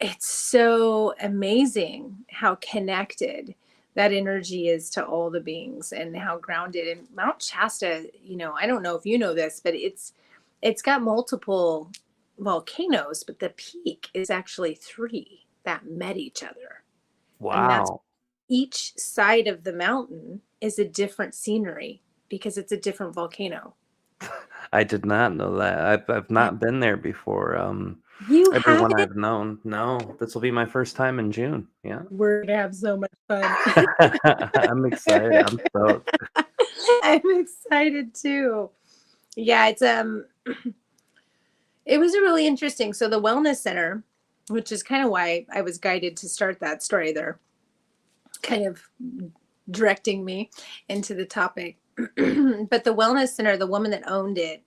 Speaker 2: it's so amazing how connected that energy is to all the beings and how grounded. And Mount Shasta, I don't know if you know this, but it's got multiple volcanoes, but the peak is actually 3 that met each other. And that's,
Speaker 1: Wow.
Speaker 2: each side of the mountain is a different scenery because it's a different volcano.
Speaker 1: I did not know that. I've
Speaker 2: Yeah.
Speaker 1: not been there before.
Speaker 2: You
Speaker 1: Everyone
Speaker 2: haven't?
Speaker 1: I've known, no, this will be my first time in June. Yeah.
Speaker 2: We're gonna have so much fun.
Speaker 1: I'm excited. I'm stoked.
Speaker 2: I'm excited too. Yeah, it was a really interesting. So the wellness center, which is kind of why I was guided to start that story there, kind of directing me into the topic. But the wellness center, the woman that owned it,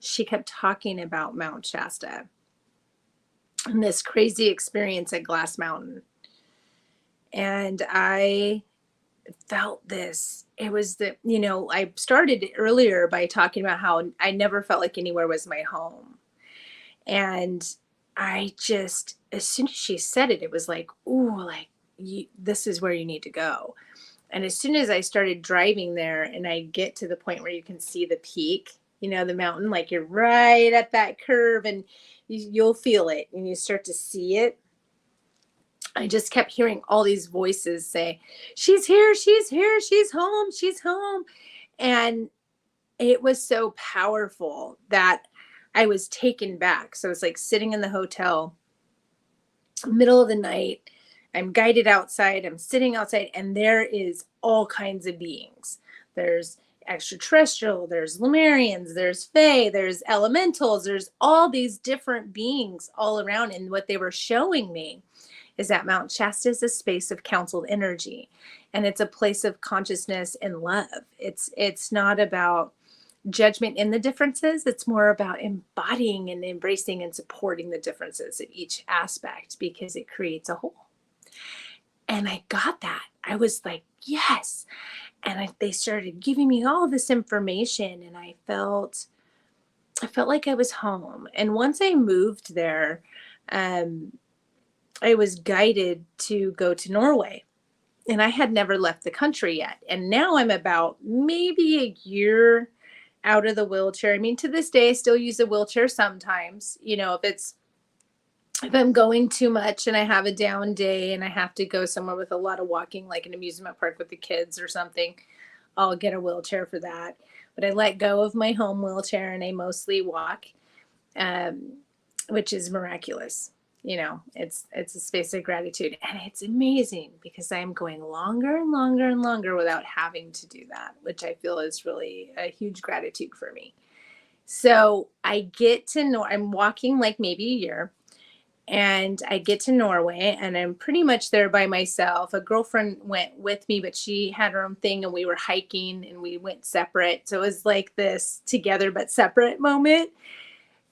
Speaker 2: she kept talking about Mount Shasta. in this crazy experience at Glass Mountain. And I felt this. It was I started earlier by talking about how I never felt like anywhere was my home. And I just, as soon as she said it, it was like, ooh, like, this is where you need to go. And as soon as I started driving there and I get to the point where you can see the peak, the mountain, like you're right at that curve and you'll feel it and you start to see it. I just kept hearing all these voices say, she's here, she's here, she's home, she's home. And it was so powerful that I was taken back. So it's like sitting in the hotel, middle of the night. I'm guided outside. I'm sitting outside, and there is all kinds of beings. There's extraterrestrial, there's Lemurians, there's Fae, there's elementals, there's all these different beings all around. And what they were showing me is that Mount Shasta is a space of counseled energy, and it's a place of consciousness and love. It's not about judgment in the differences. It's more about embodying and embracing and supporting the differences of each aspect because it creates a whole. And I got that. I was like, yes. And they started giving me all this information, and I felt like I was home. And once I moved there, I was guided to go to Norway. And I had never left the country yet. And now I'm about maybe a year out of the wheelchair. I mean, to this day, I still use a wheelchair sometimes. If I'm going too much and I have a down day and I have to go somewhere with a lot of walking, like an amusement park with the kids or something, I'll get a wheelchair for that. But I let go of my home wheelchair and I mostly walk, which is miraculous. It's a space of gratitude, and it's amazing because I'm going longer and longer and longer without having to do that, which I feel is really a huge gratitude for me. So I get to know, I'm walking like maybe a year, and I get to Norway, and I'm pretty much there by myself. A girlfriend went with me, but she had her own thing, and we were hiking and we went separate. So it was like this together but separate moment.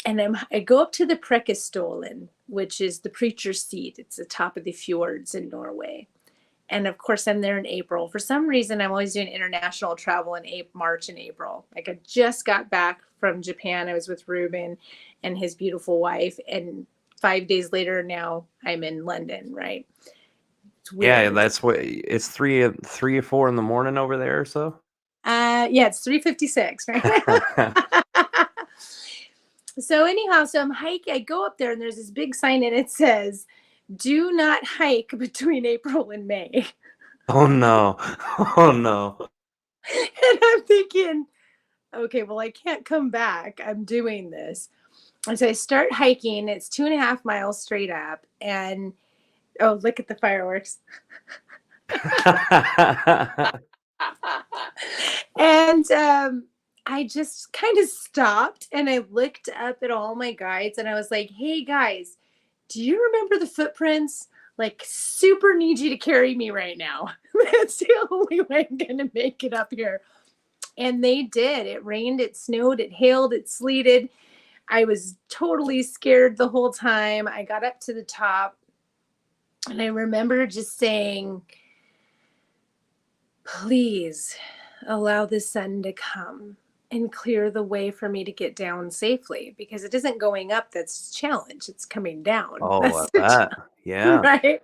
Speaker 2: And I go up to the Prekestolen, which is the preacher's seat. It's the top of the fjords in Norway. And of course, I'm there in April. For some reason, I'm always doing international travel in March and April. Like I just got back from Japan. I was with Ruben and his beautiful wife. And 5 days later, now I'm in London, right? It's weird.
Speaker 1: Yeah, that's what it's 3 or 4 in the morning over there or so.
Speaker 2: Yeah, it's 3:56, right? So anyhow, so I'm hiking. I go up there and there's this big sign and it says, "Do not hike between April and May."
Speaker 1: Oh no. Oh no.
Speaker 2: And I'm thinking, okay, well, I can't come back. I'm doing this. And so I start hiking. It's 2.5 miles straight up. And oh, look at the fireworks. And I just kind of stopped and I looked up at all my guides and I was like, hey guys, do you remember the footprints? Like, super need you to carry me right now. That's the only way I'm going to make it up here. And they did. It rained, it snowed, it hailed, it sleeted. I was totally scared the whole time. I got up to the top and I remember just saying, please allow the sun to come and clear the way for me to get down safely, because it isn't going up that's the challenge, it's coming down.
Speaker 1: Oh, I
Speaker 2: That's
Speaker 1: bet. Yeah.
Speaker 2: right.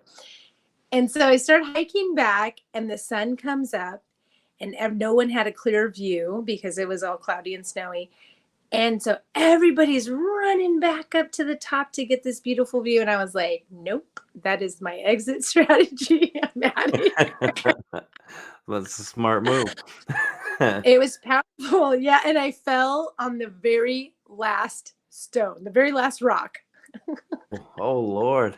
Speaker 2: And so I start hiking back and the sun comes up and no one had a clear view because it was all cloudy and snowy. And so everybody's running back up to the top to get this beautiful view. And I was like, nope, that is my exit strategy. I'm out of here.
Speaker 1: That's a smart move.
Speaker 2: It was powerful. Yeah. And I fell on the very last stone, the very last rock.
Speaker 1: Oh Lord.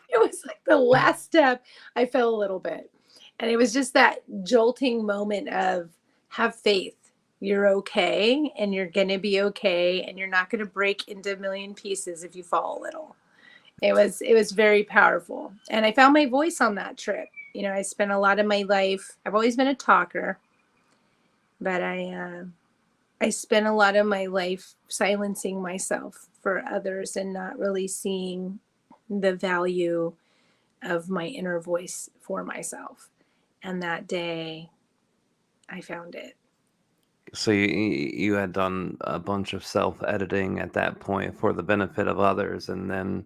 Speaker 2: It was like the last step. I fell a little bit. And it was just that jolting moment of have faith. You're okay and you're going to be okay. And you're not going to break into a million pieces if you fall a little. It was very powerful. And I found my voice on that trip. I spent a lot of my life, I've always been a talker, but I spent a lot of my life silencing myself for others and not really seeing the value of my inner voice for myself. And that day I found it.
Speaker 1: So you had done a bunch of self-editing at that point for the benefit of others, and then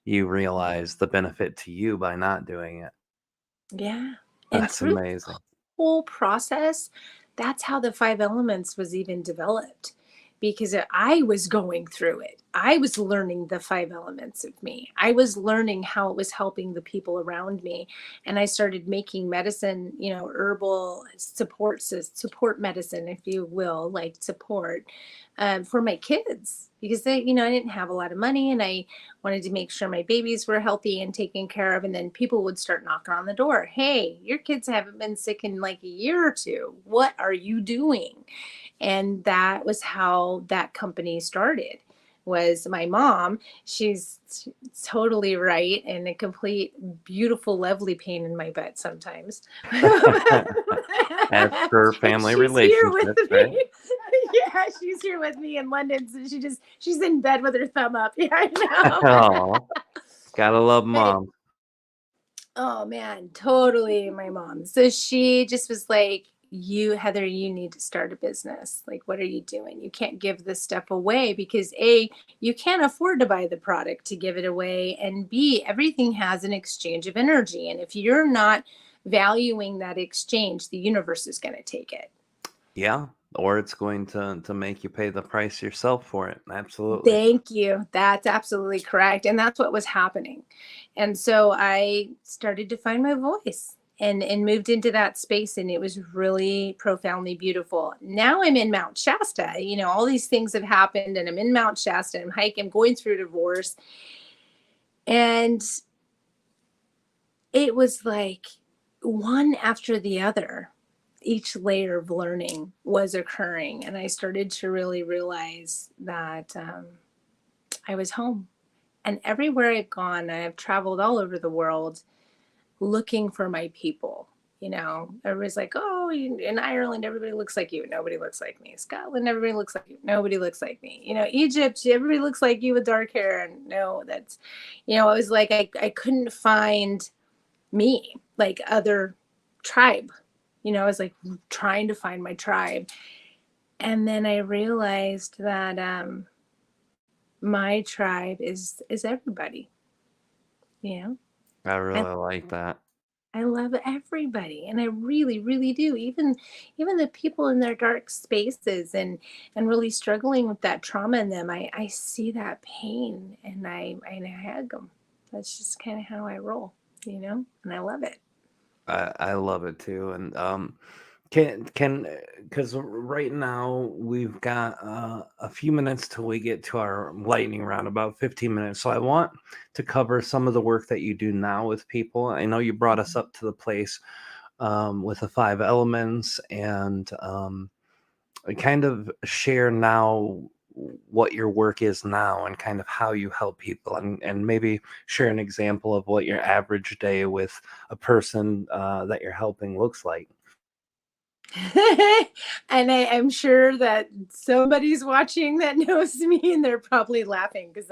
Speaker 1: you realized the benefit to you by not doing it.
Speaker 2: Yeah. And
Speaker 1: That's
Speaker 2: through
Speaker 1: amazing.
Speaker 2: whole process, that's how the five elements was even developed, because I was going through it. I was learning the five elements of me. I was learning how it was helping the people around me. And I started making medicine, herbal support medicine, if you will, like support for my kids, because I didn't have a lot of money, and I wanted to make sure my babies were healthy and taken care of. And then people would start knocking on the door. Hey, your kids haven't been sick in like a year or two. What are you doing? And that was how that company started. Was my mom. She's totally right, and a complete beautiful lovely pain in my butt sometimes.
Speaker 1: As per family
Speaker 2: She's here with
Speaker 1: relationships, right?
Speaker 2: me. Yeah, she's here with me in London, so she's in bed with her thumb up. Yeah, I know.
Speaker 1: Oh, gotta love
Speaker 2: But
Speaker 1: mom.
Speaker 2: oh man, totally my mom. So she just was like, Heather, you need to start a business. Like, what are you doing? You can't give this stuff away, because A, you can't afford to buy the product to give it away. And B, everything has an exchange of energy. And if you're not valuing that exchange, the universe is going to take it.
Speaker 1: Yeah, or it's going to make you pay the price yourself for it. Absolutely.
Speaker 2: Thank you. That's absolutely correct. And that's what was happening. And so I started to find my voice and moved into that space, and it was really profoundly beautiful. Now I'm in Mount Shasta. All these things have happened, and I'm in Mount Shasta. I'm hiking, going through a divorce. And it was like one after the other. Each layer of learning was occurring. And I started to really realize that I was home. And everywhere I've gone, I've traveled all over the world looking for my people. Everybody's like, oh, in Ireland, everybody looks like you. Nobody looks like me. Scotland, everybody looks like you. Nobody looks like me. Egypt, everybody looks like you with dark hair. And no, that's, it was like I couldn't find me, like other tribe. I was like trying to find my tribe. And then I realized that my tribe is everybody. You know,
Speaker 1: I
Speaker 2: I
Speaker 1: really like that.
Speaker 2: I love everybody, and I really, really do. Even the people in their dark spaces and really struggling with that trauma in them. I see that pain, and I hug them. That's just kind of how I roll, and I love it.
Speaker 1: I love it too. And can because right now we've got a few minutes till we get to our lightning round, about 15 minutes. So I want to cover some of the work that you do now with people. I know you brought us up to the place with the five elements, and kind of share now what your work is now and kind of how you help people, and maybe share an example of what your average day with a person that you're helping looks like.
Speaker 2: And I'm sure that somebody's watching that knows me, and they're probably laughing, because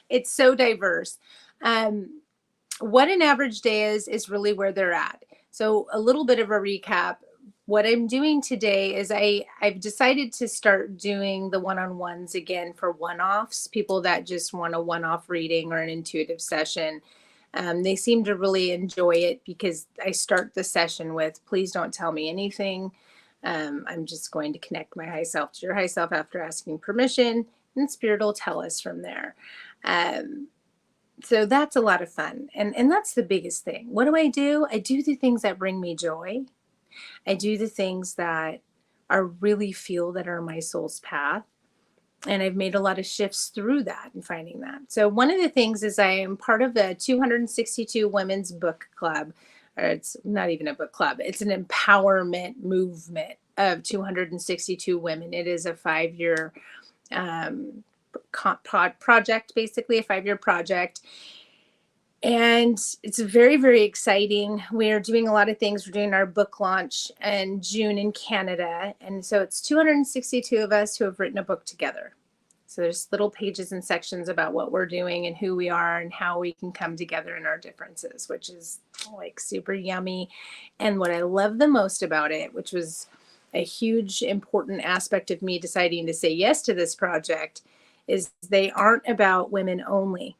Speaker 2: it's so diverse. Um, what an average day is really where they're at. So a little bit of a recap. What I'm doing today is I've decided to start doing the one-on-ones again for one-offs, people that just want a one-off reading or an intuitive session. They seem to really enjoy it, because I start the session with, please don't tell me anything. I'm just going to connect my high self to your high self after asking permission, and spirit will tell us from there. Um, so that's a lot of fun. And that's the biggest thing. What do? I do the things that bring me joy. I do the things that are really feel that are my soul's path. And I've made a lot of shifts through that and finding that. So one of the things is I am part of the 262 Women's Book Club. Or it's not even a book club. It's an empowerment movement of 262 women. It is a 5-year um, project, basically a 5-year project. And it's very, very exciting. We're doing a lot of things. We're doing our book launch in June in Canada. And so it's 262 of us who have written a book together. So there's little pages and sections about what we're doing and who we are and how we can come together in our differences, which is like super yummy. And what I love the most about it, which was a huge important aspect of me deciding to say yes to this project, is they aren't about women only.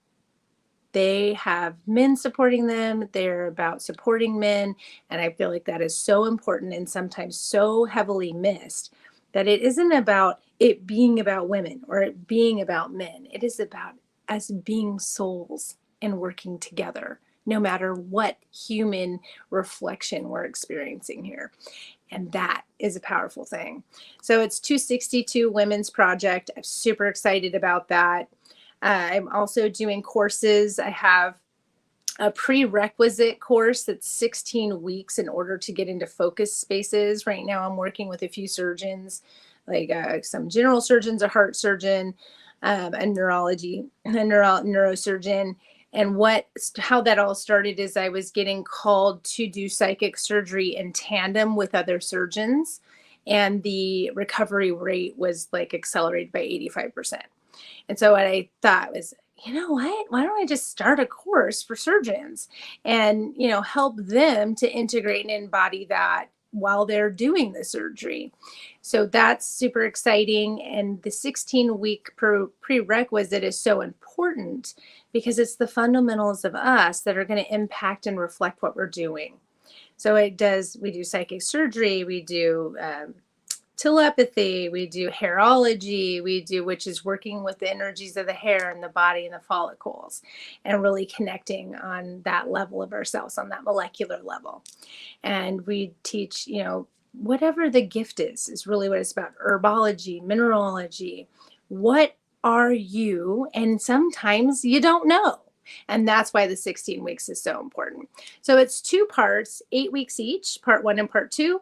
Speaker 2: They have men supporting them. They're about supporting men. And I feel like that is so important and sometimes so heavily missed, that it isn't about it being about women or it being about men. It is about us being souls and working together, no matter what human reflection we're experiencing here. And that is a powerful thing. So it's 262 Women's Project. I'm super excited about that. I'm also doing courses. I have a prerequisite course that's 16 weeks in order to get into focus spaces. Right now, I'm working with a few surgeons, like some general surgeons, a heart surgeon, a neurosurgeon. And how that all started is I was getting called to do psychic surgery in tandem with other surgeons, and the recovery rate was like accelerated by 85%. And so what I thought was, you know what? Why don't I just start a course for surgeons and, help them to integrate and embody that while they're doing the surgery? So that's super exciting. And the 16-week prerequisite is so important because it's the fundamentals of us that are going to impact and reflect what we're doing. So we do psychic surgery, we do telepathy, we do hairology, which is working with the energies of the hair and the body and the follicles, and really connecting on that level of ourselves, on that molecular level. And we teach, whatever the gift is really what it's about. Herbology, mineralogy. What are you? And sometimes you don't know. And that's why the 16 weeks is so important. So it's 2 parts, 8 weeks each, part 1 and part 2.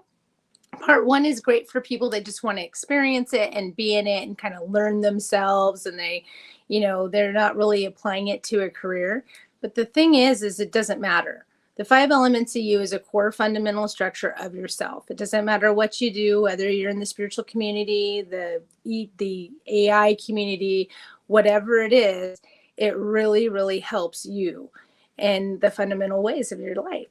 Speaker 2: Part 1 is great for people that just want to experience it and be in it and kind of learn themselves, and they're not really applying it to a career. But the thing is it doesn't matter. The 5 elements of you is a core fundamental structure of yourself. It doesn't matter what you do, whether you're in the spiritual community, the AI community, whatever it is, it really, really helps you in the fundamental ways of your life.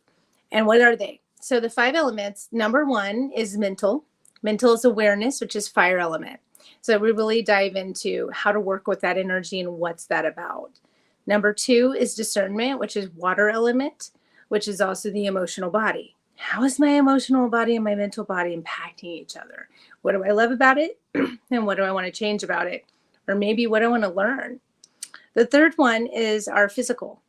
Speaker 2: And what are they? So the 5 elements, number 1 is mental. Mental is awareness, which is fire element. So we really dive into how to work with that energy and what's that about. Number 2 is discernment, which is water element, which is also the emotional body. How is my emotional body and my mental body impacting each other? What do I love about it? And what do I want to change about it? Or maybe what I want to learn? The 3rd one is our physical.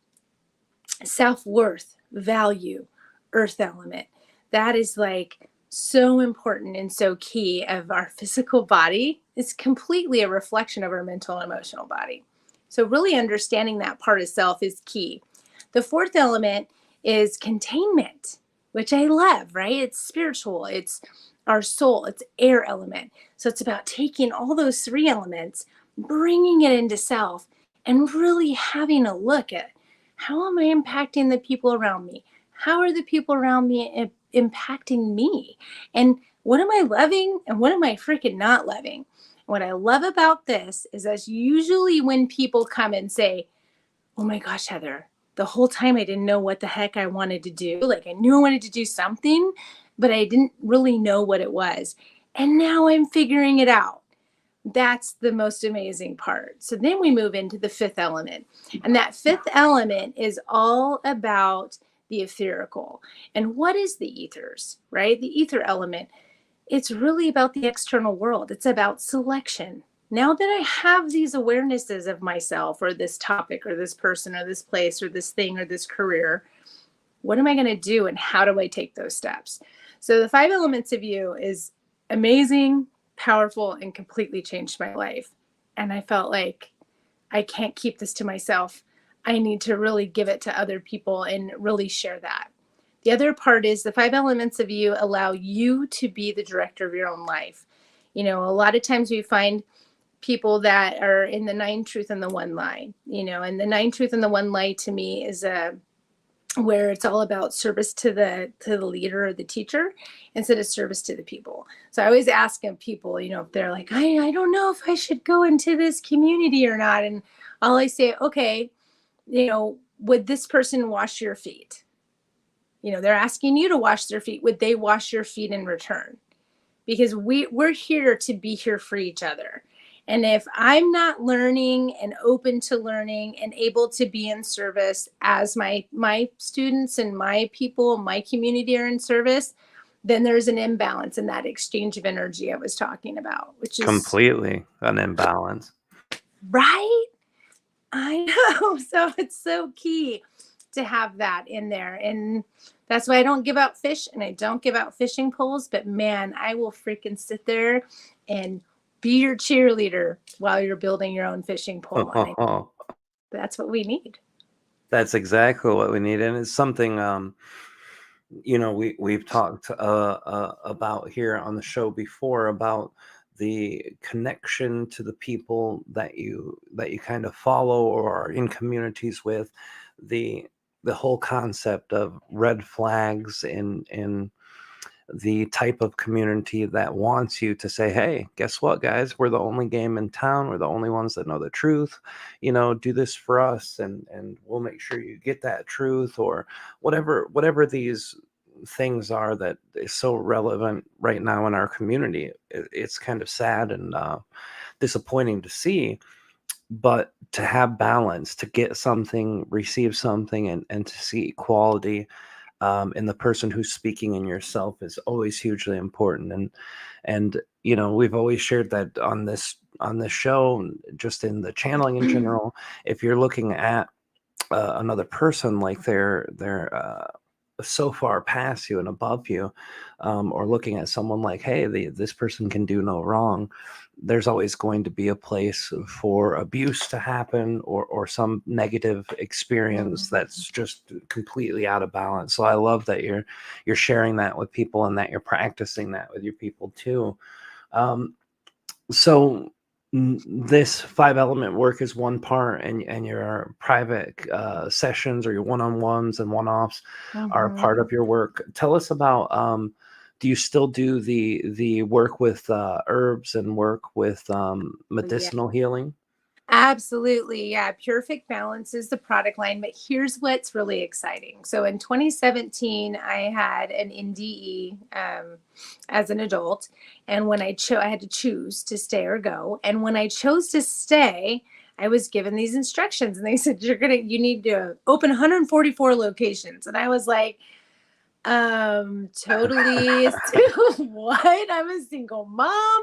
Speaker 2: Self-worth, value, earth element. That is like so important and so key of our physical body. It's completely a reflection of our mental and emotional body. So really understanding that part of self is key. The 4th element is containment, which I love, right? It's spiritual, it's our soul, it's air element. So it's about taking all those 3 elements, bringing it into self, and really having a look at, how am I impacting the people around me? How are the people around me impacting me? And what am I loving and what am I freaking not loving? What I love about this is that's usually when people come and say, oh my gosh, Heather, the whole time I didn't know what the heck I wanted to do. Like I knew I wanted to do something, but I didn't really know what it was. And now I'm figuring it out. That's the most amazing part. So then we move into the 5th element. And that 5th element is all about the etherical. And what is the ethers, right? The ether element. It's really about the external world. It's about selection. Now that I have these awarenesses of myself or this topic or this person or this place or this thing or this career, what am I going to do and how do I take those steps? So the 5 elements of you is amazing, powerful, and completely changed my life. And I felt like I can't keep this to myself. I need to really give it to other people and really share that. The other part is the 5 elements of you allow you to be the director of your own life. A lot of times we find people that are in the 9 truth and the 1 lie, and the 9 truth and the 1 lie to me is where it's all about service to the leader or the teacher instead of service to the people. So I always ask people, if they're like, I don't know if I should go into this community or not. And I'll always say, okay, would this person wash your feet? They're asking you to wash their feet. Would they wash your feet in return? Because we're here to be here for each other. And if I'm not learning and open to learning and able to be in service as my students and my people, my community are in service, then there's an imbalance in that exchange of energy I was talking about, which is
Speaker 1: Completely an imbalance.
Speaker 2: right. I know. So it's so key to have that in there. And that's why I don't give out fish and I don't give out fishing poles. But man, I will freaking sit there and be your cheerleader while you're building your own fishing pole. And that's what we need.
Speaker 1: That's exactly what we need. And it's something, we've talked about here on the show before about the connection to the people that you kind of follow or are in communities with, the whole concept of red flags in the type of community that wants you to say, hey, guess what, guys, we're the only game in town, we're the only ones that know the truth, do this for us, and we'll make sure you get that truth, or whatever these things are that is so relevant right now in our community. It's kind of sad and disappointing to see, but to have balance, to get something, receive something, and to see equality in the person who's speaking in yourself is always hugely important. And we've always shared that on this show, just in the channeling in general. If you're looking at another person like they're so far past you and above you, or looking at someone like, hey, this person can do no wrong, there's always going to be a place for abuse to happen, or some negative experience that's just completely out of balance. So I love that you're sharing that with people and that you're practicing that with your people too. So this 5-element work is one part, and your private sessions or your one-on-ones and one-offs are a part of your work. Tell us about, do you still do the work with herbs and work with medicinal healing?
Speaker 2: Absolutely. Yeah. Perfect Balance is the product line. But here's what's really exciting. So in 2017, I had an NDE as an adult. And when I had to choose to stay or go. And when I chose to stay, I was given these instructions and they said, you need to open 144 locations. And I was like, totally. What? I'm a single mom.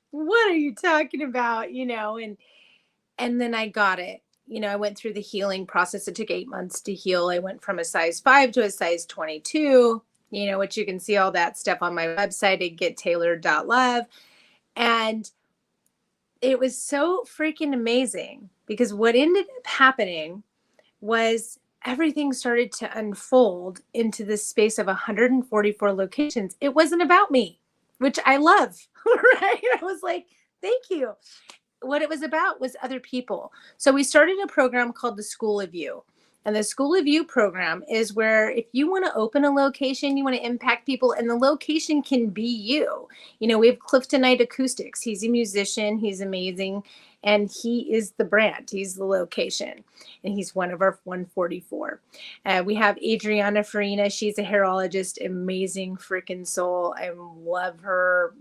Speaker 2: What are you talking about? And then I got it. I went through the healing process. It took 8 months to heal. I went from a size 5 to a size 22, which you can see all that stuff on my website at gettailored.love. And it was so freaking amazing because what ended up happening was everything started to unfold into this space of 144 locations. It wasn't about me, which I love, right? I was like, thank you. What it was about was other people. So we started a program called the School of You. And the School of You program is where if you want to open a location, you want to impact people, and the location can be you. We have Cliftonite Acoustics. He's a musician. He's amazing. And he is the brand. He's the location. And he's one of our 144. We have Adriana Farina. She's a hairologist. Amazing freaking soul. I love her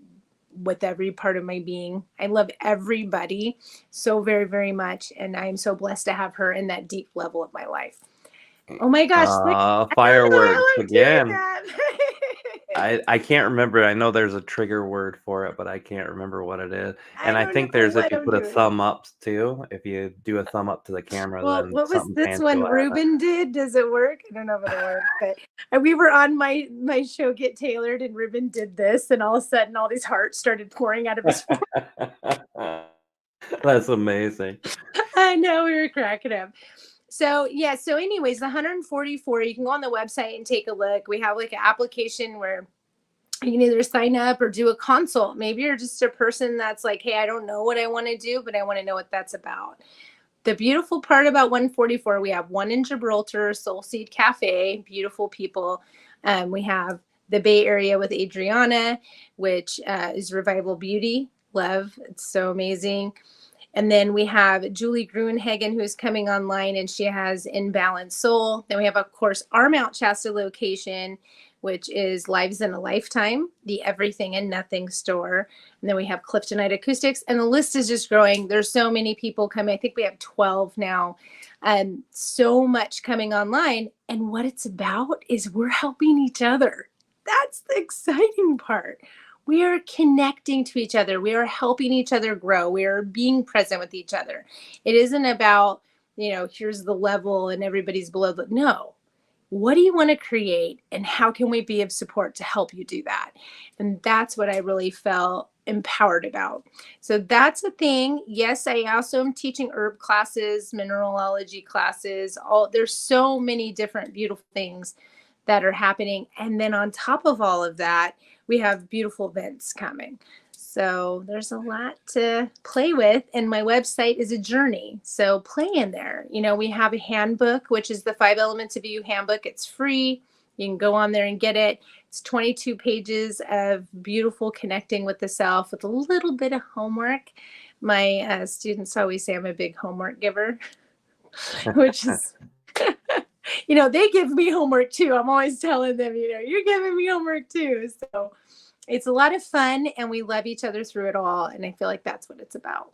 Speaker 2: with every part of my being. I love everybody so very, very much. And I am so blessed to have her in that deep level of my life. Oh my gosh. I don't know
Speaker 1: Fireworks
Speaker 2: how I'm doing
Speaker 1: again.
Speaker 2: that.
Speaker 1: I can't remember. I know there's a trigger word for it, but I can't remember what it is. And I
Speaker 2: don't
Speaker 1: think
Speaker 2: know
Speaker 1: there's, if
Speaker 2: what
Speaker 1: you
Speaker 2: I'm
Speaker 1: put a
Speaker 2: doing.
Speaker 1: thumb up too, if you do a thumb up to the camera,
Speaker 2: Well,
Speaker 1: then
Speaker 2: what was
Speaker 1: something
Speaker 2: this
Speaker 1: fancy
Speaker 2: one
Speaker 1: will happen.
Speaker 2: Ruben did? Does it work? I don't know if it'll work, but we were on my show Get Tailored, and Ruben did this, and all of a sudden all these hearts started pouring out of his
Speaker 1: That's amazing.
Speaker 2: I know, we were cracking up. So yeah, so anyways, the 144, you can go on the website and take a look. We have like an application where you can either sign up or do a consult. Maybe you're just a person that's like, hey, I don't know what I want to do, but I want to know what that's about. the beautiful part about 144, we have one in Gibraltar, Soul Seed Cafe, beautiful people. We have the Bay Area with Adriana, which is Revival Beauty. Love. It's so amazing. And then we have Julie Gruenhagen, who's coming online, and she has In Balance Soul. Then we have, of course, our Mount Shasta location, which is Lives in a Lifetime, the Everything and Nothing store. And then we have Cliftonite Acoustics, and the list is just growing. There's so many people coming. I think we have 12 now. So much coming online. And what it's about is we're helping each other. That's the exciting part. We are connecting to each other. We are helping each other grow. We are being present with each other. It isn't about, here's the level and everybody's below. No. What do you want to create, and how can we be of support to help you do that? And that's what I really felt empowered about. So that's a thing. Yes, I also am teaching herb classes, mineralogy classes. There's so many different beautiful things that are happening. And then on top of all of that, we have beautiful events coming. So there's a lot to play with, and my website is a journey. So play in there. We have a handbook, which is the 5 Elements of You handbook. It's free. You can go on there and get it. It's 22 pages of beautiful connecting with the self with a little bit of homework. My students always say I'm a big homework giver, which is, they give me homework too. I'm always telling them, you're giving me homework too. So it's a lot of fun, and we love each other through it all. And I feel like that's what it's about.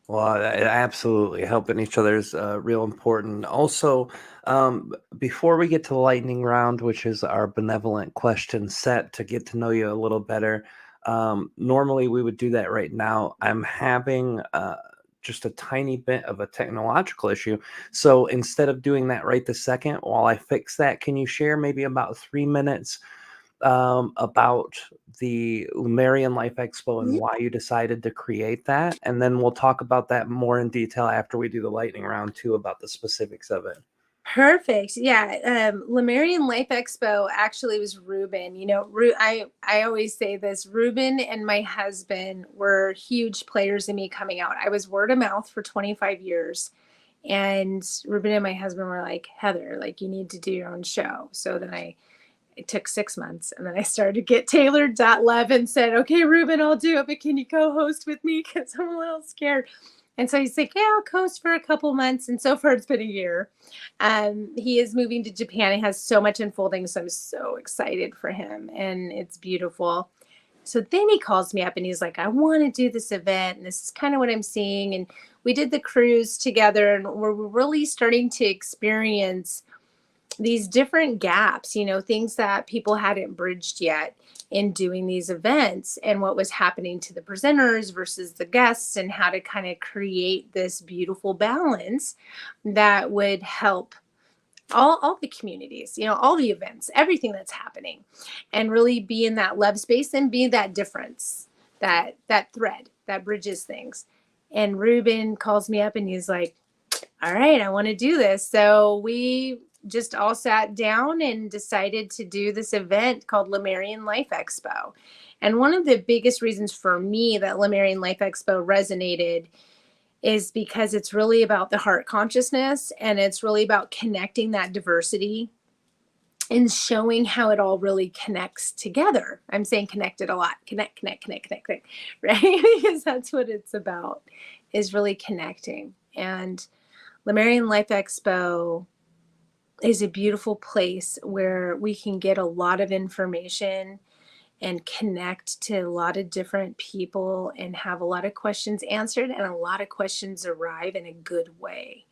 Speaker 1: Well, absolutely. Helping each other is real important. Also, before we get to the lightning round, which is our benevolent question set to get to know you a little better, normally we would do that right now. I'm having just a tiny bit of a technological issue. So instead of doing that right this second, while I fix that, can you share maybe about 3 minutes about the Lemurian Life Expo and why you decided to create that? And then we'll talk about that more in detail after we do the lightning round too, about the specifics of it.
Speaker 2: Perfect. Yeah. Lemurian Life Expo actually was Ruben. I always say this, Ruben and my husband were huge players in me coming out. I was word of mouth for 25 years. And Ruben and my husband were like, Heather, like, you need to do your own show. So then it took 6 months, and then I started to get tailored.love and said, okay, Ruben, I'll do it, but can you co-host with me? Because I'm a little scared. And so he's like, yeah, I'll co-host for a couple months. And so far it's been a year. He is moving to Japan. He has so much unfolding. So I'm so excited for him, and it's beautiful. So then he calls me up and he's like, I want to do this event, and this is kind of what I'm seeing. And we did the cruise together, and we're really starting to experience these different gaps, things that people hadn't bridged yet in doing these events, and what was happening to the presenters versus the guests, and how to kind of create this beautiful balance that would help all the communities, all the events, everything that's happening, and really be in that love space and be that difference, that thread that bridges things. And Ruben calls me up and he's like, all right, I want to do this. So we just all sat down and decided to do this event called Lemurian Life Expo. And one of the biggest reasons for me that Lemurian Life Expo resonated is because it's really about the heart consciousness, and it's really about connecting that diversity and showing how it all really connects together. I'm saying connected a lot. Connect, right? Because that's what it's about, is really connecting. And Lemurian Life Expo is a beautiful place where we can get a lot of information and connect to a lot of different people and have a lot of questions answered, and a lot of questions arrive in a good way.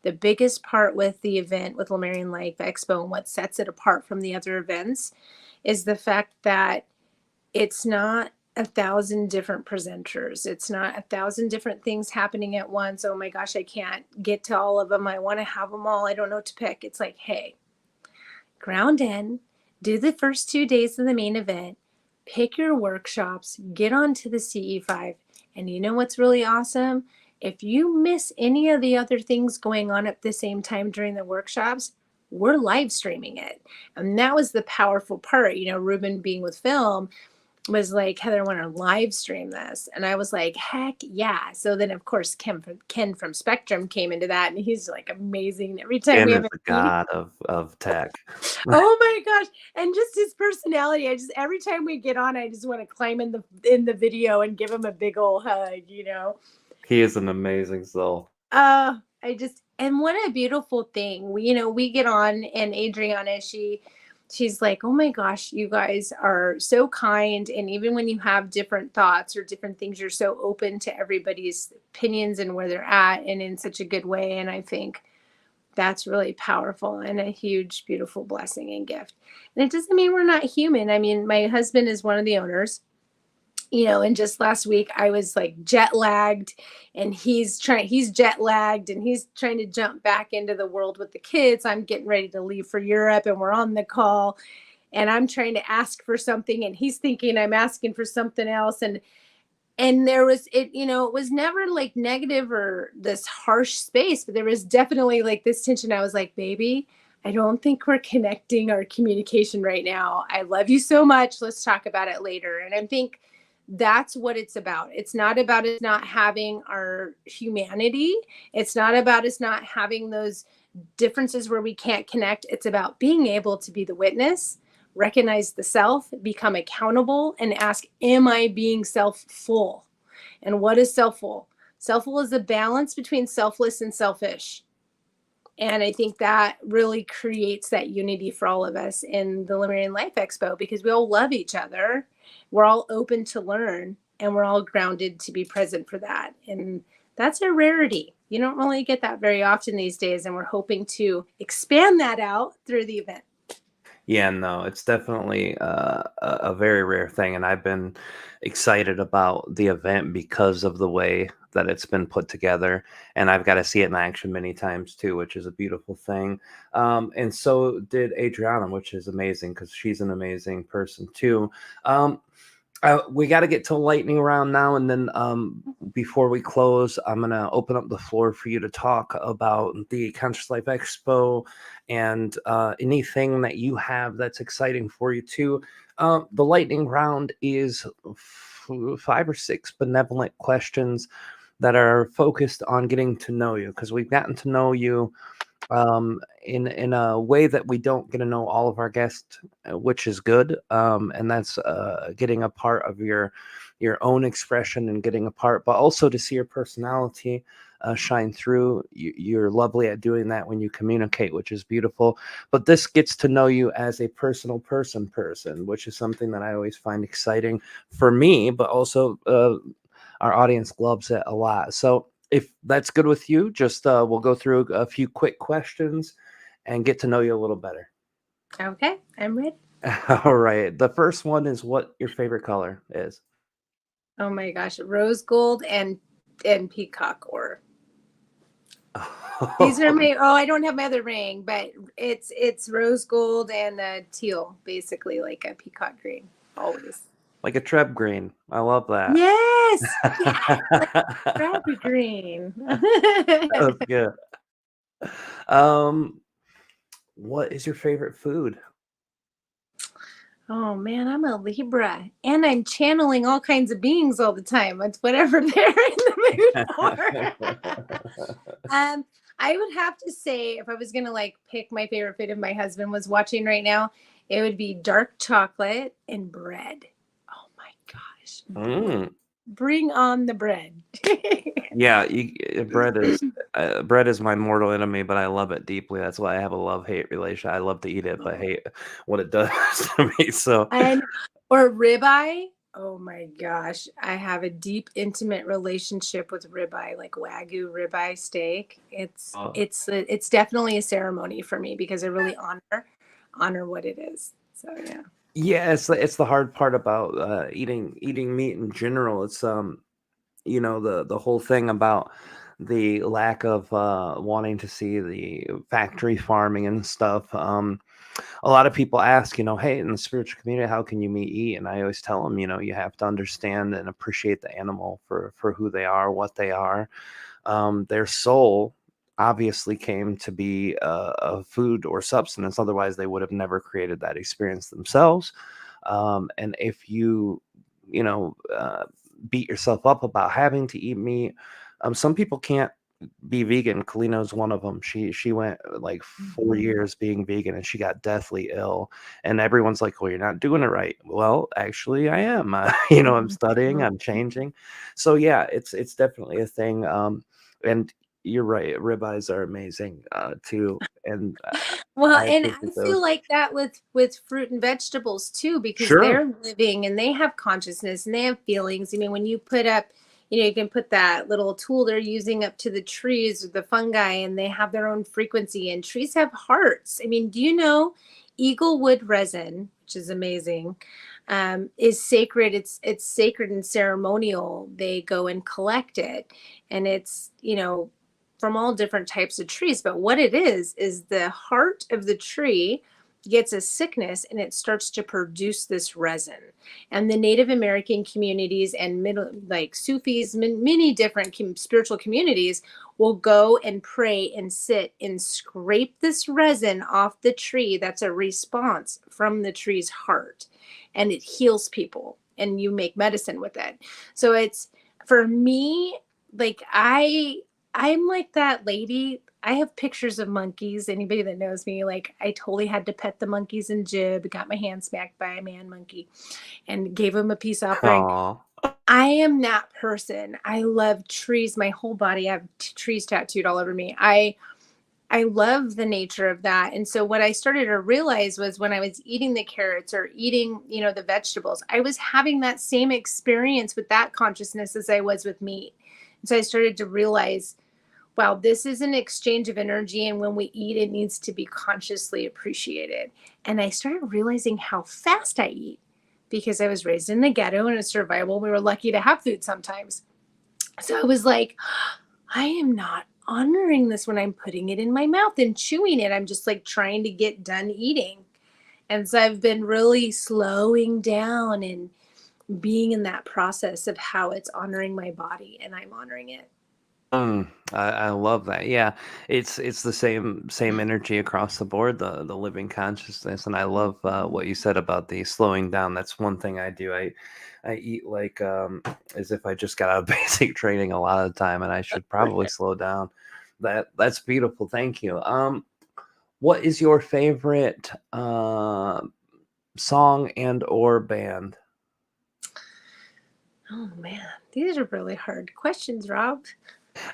Speaker 2: The biggest part with the event with Lemurian Life Expo, and what sets it apart from the other events, is the fact that it's not 1,000 different presenters. It's not 1,000 different things happening at once. Oh my gosh, I can't get to all of them. I want to have them all. I don't know what to pick. It's like, hey, ground in, do the first 2 days of the main event, pick your workshops, get onto the CE5. And you know what's really awesome? If you miss any of the other things going on at the same time during the workshops, we're live streaming it. And that was the powerful part, Ruben being with film. was like, Heather, I want to live stream this. And I was like, heck yeah. So then, of course, Ken from Spectrum came into that, and he's like amazing. Every time
Speaker 1: Ken
Speaker 2: we
Speaker 1: is
Speaker 2: have a
Speaker 1: the
Speaker 2: meeting,
Speaker 1: god of tech.
Speaker 2: oh my gosh. And just his personality. Every time we get on, I just want to climb in the video and give him a big old hug, you know?
Speaker 1: He is an amazing soul.
Speaker 2: And what a beautiful thing. We get on, and Adriana, she's like, oh my gosh, you guys are so kind. And even when you have different thoughts or different things, you're so open to everybody's opinions and where they're at, and in such a good way. And I think that's really powerful and a huge, beautiful blessing and gift. And it doesn't mean we're not human. I mean, my husband is one of the owners, and just last week I was like jet lagged, and he's jet lagged, and he's trying to jump back into the world with the kids. I'm getting ready to leave for Europe, and we're on the call, and I'm trying to ask for something, and he's thinking I'm asking for something else. And there was it was never like negative or this harsh space, but there was definitely like this tension. I was like, baby, I don't think we're connecting our communication right now. I love you so much. Let's talk about it later. And I think that's what it's about. It's not about us not having our humanity. It's not about us not having those differences where we can't connect. It's about being able to be the witness, recognize the self, become accountable, and ask, am I being self-full? And what is self-full? Self-full is a balance between selfless and selfish. And I think that really creates that unity for all of us in the Liberating Life Expo, because we all love each other. We're all open to learn, and we're all grounded to be present for that. And that's a rarity. You don't really get that very often these days. And we're hoping to expand that out through the event.
Speaker 1: Yeah, no, it's definitely a very rare thing, and I've been excited about the event because of the way that it's been put together, and I've got to see it in action many times too, which is a beautiful thing. And so did Adriana, which is amazing because she's an amazing person too. Um, we got to get to lightning round now, and then before we close, I'm gonna open up the floor for you to talk about the Conscious Life Expo and anything that you have that's exciting for you too. The lightning round is 5 or 6 benevolent questions that are focused on getting to know you, because we've gotten to know you in a way that we don't get to know all of our guests, which is good. And that's getting a part of your own expression and getting a part, but also to see your personality shine through. You're lovely at doing that when you communicate, which is beautiful. But this gets to know you as a personal person, which is something that I always find exciting for me, but also our audience loves it a lot. So if that's good with you, just we'll go through a few quick questions and get to know you a little better.
Speaker 2: Okay, I'm ready.
Speaker 1: All right. The first one is what your favorite color is.
Speaker 2: Oh my gosh, rose gold and peacock or these are my, oh, I don't have my other ring, but it's rose gold and teal, basically like a peacock green, always.
Speaker 1: Like a treb green. I love that.
Speaker 2: Yes, yeah, like rabbit green.
Speaker 1: That was good. Um, what is your favorite food?
Speaker 2: Oh man, I'm a Libra, and I'm channeling all kinds of beings all the time. It's whatever they're in the mood for. I would have to say, if I was gonna like pick my favorite food, if my husband was watching right now, it would be dark chocolate and bread. Oh my gosh,
Speaker 1: Mm.
Speaker 2: bring on the bread.
Speaker 1: Yeah, bread is my mortal enemy, but I love it deeply. That's why I have a love-hate relation. I love to eat it, but hate what it does to me. So,
Speaker 2: And or ribeye. Oh my gosh, I have a deep, intimate relationship with ribeye, like Wagyu ribeye steak. It's
Speaker 1: uh,
Speaker 2: it's it's definitely a ceremony for me because I really honor what it is. So yeah.
Speaker 1: yeah, it's the hard part about eating meat in general. It's the whole thing about the lack of wanting to see the factory farming and stuff. A lot of people ask, hey, in the spiritual community, how can you eat? And I always tell them, you have to understand and appreciate the animal for who they are, what they are. Their soul obviously came to be a food or substance. Otherwise, they would have never created that experience themselves. And if you beat yourself up about having to eat meat. Some people can't be vegan. Kalina's one of them. She went like 4 years being vegan, and she got deathly ill. And everyone's like, "Well, you're not doing it right." Well, actually, I am. I'm studying. I'm changing. So yeah, it's definitely a thing. And you're right. Ribeyes are amazing too, and
Speaker 2: Well,
Speaker 1: I
Speaker 2: and
Speaker 1: appreciate
Speaker 2: I feel
Speaker 1: those.
Speaker 2: like that with fruit and vegetables too, because
Speaker 1: Sure.
Speaker 2: they're living and they have consciousness and they have feelings. I mean, when you put up, you can put that little tool they're using up to the trees or the fungi, and they have their own frequency. And trees have hearts. I mean, do you know eaglewood resin, which is amazing, is sacred. It's sacred and ceremonial. They go and collect it, and it's from all different types of trees. But what it is the heart of the tree gets a sickness and it starts to produce this resin. And the Native American communities and like Sufis, many different spiritual communities will go and pray and sit and scrape this resin off the tree. That's a response from the tree's heart, and it heals people, and you make medicine with it. So it's, for me, like I'm like that lady. I have pictures of monkeys. Anybody that knows me, like, I totally had to pet the monkeys in Jib, got my hand smacked by a man monkey and gave him a peace offering.
Speaker 1: Aw.
Speaker 2: I am that person. I love trees. My whole body, I have trees tattooed all over me. I love the nature of that. And so what I started to realize was when I was eating the carrots or eating, the vegetables, I was having that same experience with that consciousness as I was with meat. And so I started to realize, wow, this is an exchange of energy. And when we eat, it needs to be consciously appreciated. And I started realizing how fast I eat because I was raised in the ghetto and it's survival. We were lucky to have food sometimes. So I was like, I am not honoring this when I'm putting it in my mouth and chewing it. I'm just like trying to get done eating. And so I've been really slowing down and being in that process of how it's honoring my body, and I'm honoring it.
Speaker 1: I love that. Yeah, it's the same energy across the board, the living consciousness, and I love what you said about the slowing down. That's one thing I do. I eat like as if I just got out of basic training a lot of the time, and I should probably slow down. That's beautiful. Thank you. What is your favorite song and or band?
Speaker 2: Oh man, these are really hard questions, Rob.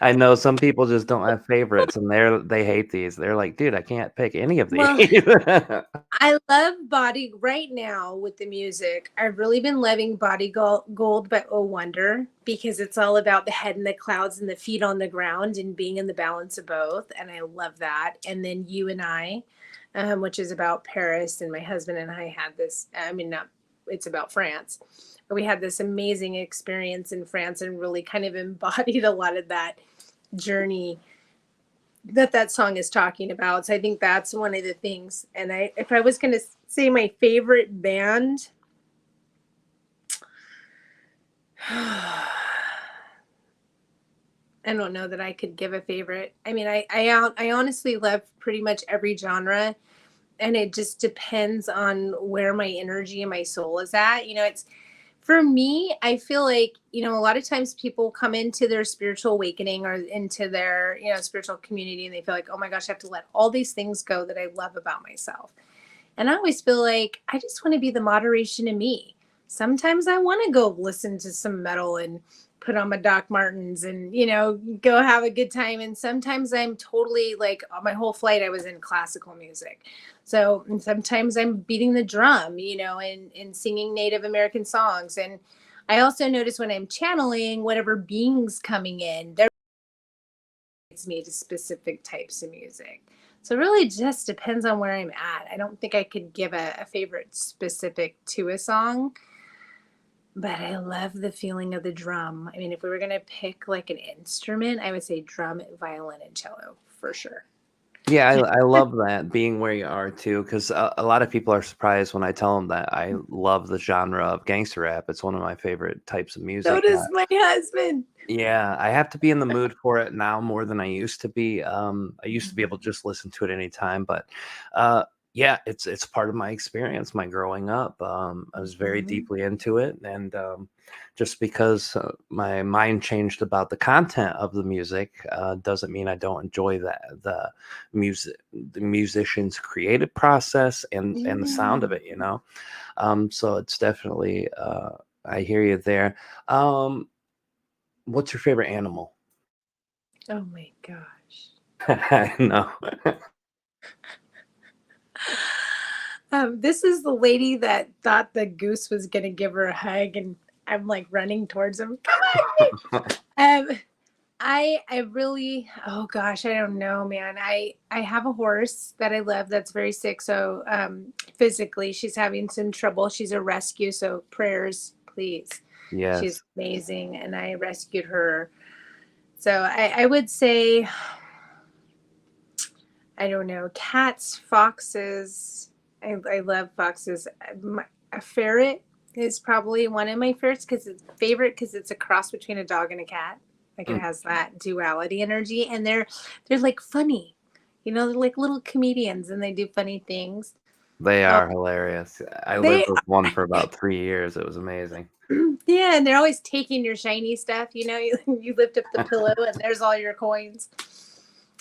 Speaker 1: I know some people just don't have favorites, and they hate these. They're like, dude, I can't pick any of these.
Speaker 2: Well, I love Body right now with the music. I've really been loving Body Gold by Oh Wonder because it's all about the head in the clouds and the feet on the ground and being in the balance of both. And I love that. And then You and I, which is about Paris. And my husband and I had this, I mean, not, it's about France. But we had this amazing experience in France and really kind of embodied a lot of that journey that song is talking about. So I think that's one of the things. And if I was going to say my favorite band, I don't know that I could give a favorite. I mean, I honestly love pretty much every genre, and it just depends on where my energy and my soul is at. It's, for me, I feel like, a lot of times people come into their spiritual awakening or into their, spiritual community, and they feel like, oh my gosh, I have to let all these things go that I love about myself. And I always feel like I just want to be the moderation in me. Sometimes I want to go listen to some metal and put on my Doc Martens and, go have a good time. And sometimes I'm totally like, on my whole flight, I was in classical music. So, and sometimes I'm beating the drum, and singing Native American songs. And I also notice when I'm channeling whatever beings coming in, they're me to specific types of music. So it really just depends on where I'm at. I don't think I could give a favorite specific to a song, but I love the feeling of the drum. I mean, if we were going to pick like an instrument, I would say drum, violin, and cello for sure.
Speaker 1: Yeah, I love that being where you are too, because a lot of people are surprised when I tell them that I love the genre of gangster rap. It's one of my favorite types of
Speaker 2: So
Speaker 1: music.
Speaker 2: does my husband.
Speaker 1: Yeah, I have to be in the mood for it now more than I used to be. I used to be able to just listen to it anytime, but uh, Yeah, it's part of my experience, my growing up. I was very
Speaker 2: Mhm.
Speaker 1: deeply into it, and just because my mind changed about the content of the music doesn't mean I don't enjoy music, the musician's creative process, and the sound of
Speaker 2: Mm.
Speaker 1: it. So it's definitely I hear you there. Um, what's your favorite animal?
Speaker 2: Oh my gosh.
Speaker 1: I know.
Speaker 2: This is the lady that thought the goose was gonna give her a hug, and I'm like running towards him. Come on. I really, oh gosh, I don't know, man. I have a horse that I love that's very sick. So physically she's having some trouble. She's a rescue, so prayers, please. She's
Speaker 1: Yes,
Speaker 2: amazing, and I rescued her. So I would say, I don't know, cats, foxes. I love foxes. A ferret is probably one of my favorites because it's a cross between a dog and a cat. Like it
Speaker 1: mm,
Speaker 2: has that duality energy, and they're like funny. They're like little comedians, and they do funny things.
Speaker 1: they
Speaker 2: Oh,
Speaker 1: are hilarious. I lived
Speaker 2: they
Speaker 1: with one for about 3 years. It was amazing.
Speaker 2: yeah, and they're always taking your shiny stuff. You lift up the pillow, and there's all your coins.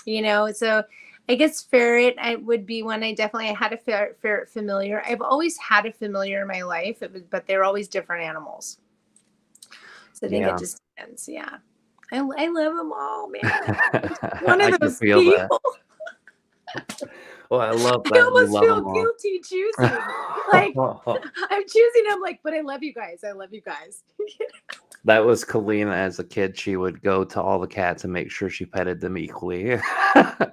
Speaker 2: So I guess ferret I would be one. I had a ferret familiar. I've always had a familiar in my life, but they're always different animals. So I think it
Speaker 1: Yeah.
Speaker 2: just depends. Yeah, I love them all, man. I'm just one
Speaker 1: I
Speaker 2: of
Speaker 1: can
Speaker 2: those
Speaker 1: feel that.
Speaker 2: people.
Speaker 1: Well, I love
Speaker 2: I
Speaker 1: that you
Speaker 2: almost
Speaker 1: love
Speaker 2: feel
Speaker 1: them all.
Speaker 2: guilty choosing. Like I'm choosing. I'm like, but I love you guys. I love you guys.
Speaker 1: That was Kalina as a kid. She would go to all the cats and make sure she petted them equally.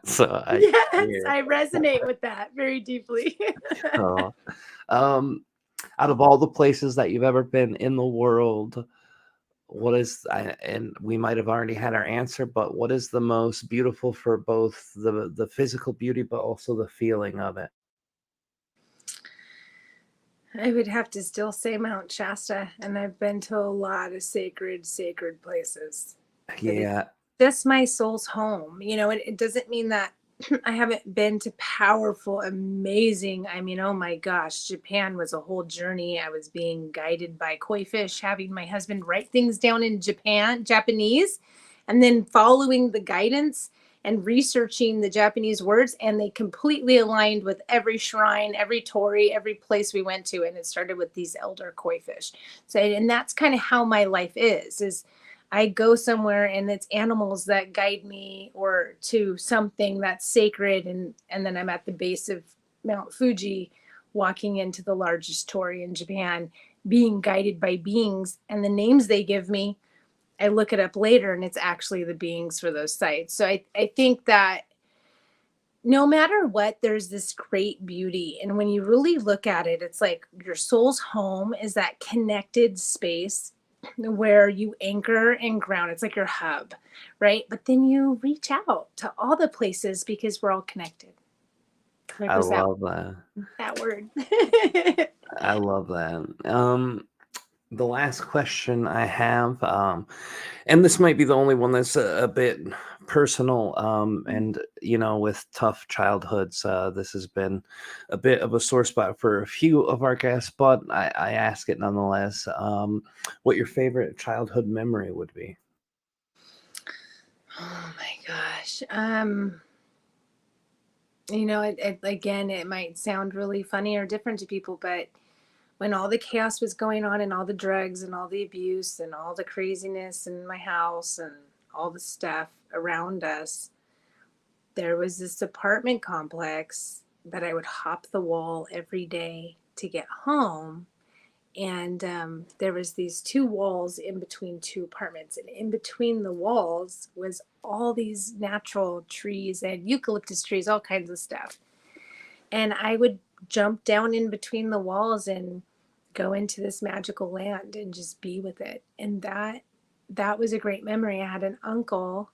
Speaker 1: So I
Speaker 2: Yes,
Speaker 1: yeah.
Speaker 2: I resonate with that very deeply.
Speaker 1: Oh. Um, out of all the places that you've ever been in the world, and we might have already had our answer, but what is the most beautiful for both the physical beauty, but also the feeling of it?
Speaker 2: I would have to still say Mount Shasta, and I've been to a lot of sacred places. But it's
Speaker 1: Yeah,
Speaker 2: just my soul's home. It doesn't mean that I haven't been to powerful, amazing. I mean, oh my gosh, Japan was a whole journey. I was being guided by koi fish, having my husband write things down in Japanese, and then following the guidance and researching the Japanese words, and they completely aligned with every shrine, every torii, every place we went to, and it started with these elder koi fish. So, and that's kind of how my life is I go somewhere and it's animals that guide me or to something that's sacred, and then I'm at the base of Mount Fuji, walking into the largest torii in Japan, being guided by beings, and the names they give me, I look it up later and it's actually the beings for those sites. So I think that no matter what, there's this great beauty. And when you really look at it, it's like your soul's home is that connected space where you anchor and ground. It's like your hub, right? But then you reach out to all the places because we're all connected. Like
Speaker 1: I
Speaker 2: was
Speaker 1: love that.
Speaker 2: that word?
Speaker 1: I love that. The last question I have, and this might be the only one that's a bit personal, and with tough childhoods, this has been a bit of a sore spot for a few of our guests, but I ask it nonetheless. What your favorite childhood memory would be?
Speaker 2: Oh my gosh. Again, it might sound really funny or different to people, but when all the chaos was going on and all the drugs and all the abuse and all the craziness in my house and all the stuff around us, there was this apartment complex that I would hop the wall every day to get home. And there was these two walls in between two apartments, and in between the walls was all these natural trees and eucalyptus trees, all kinds of stuff. And I would jump down in between the walls and go into this magical land and just be with it. And that was a great memory. I had an uncle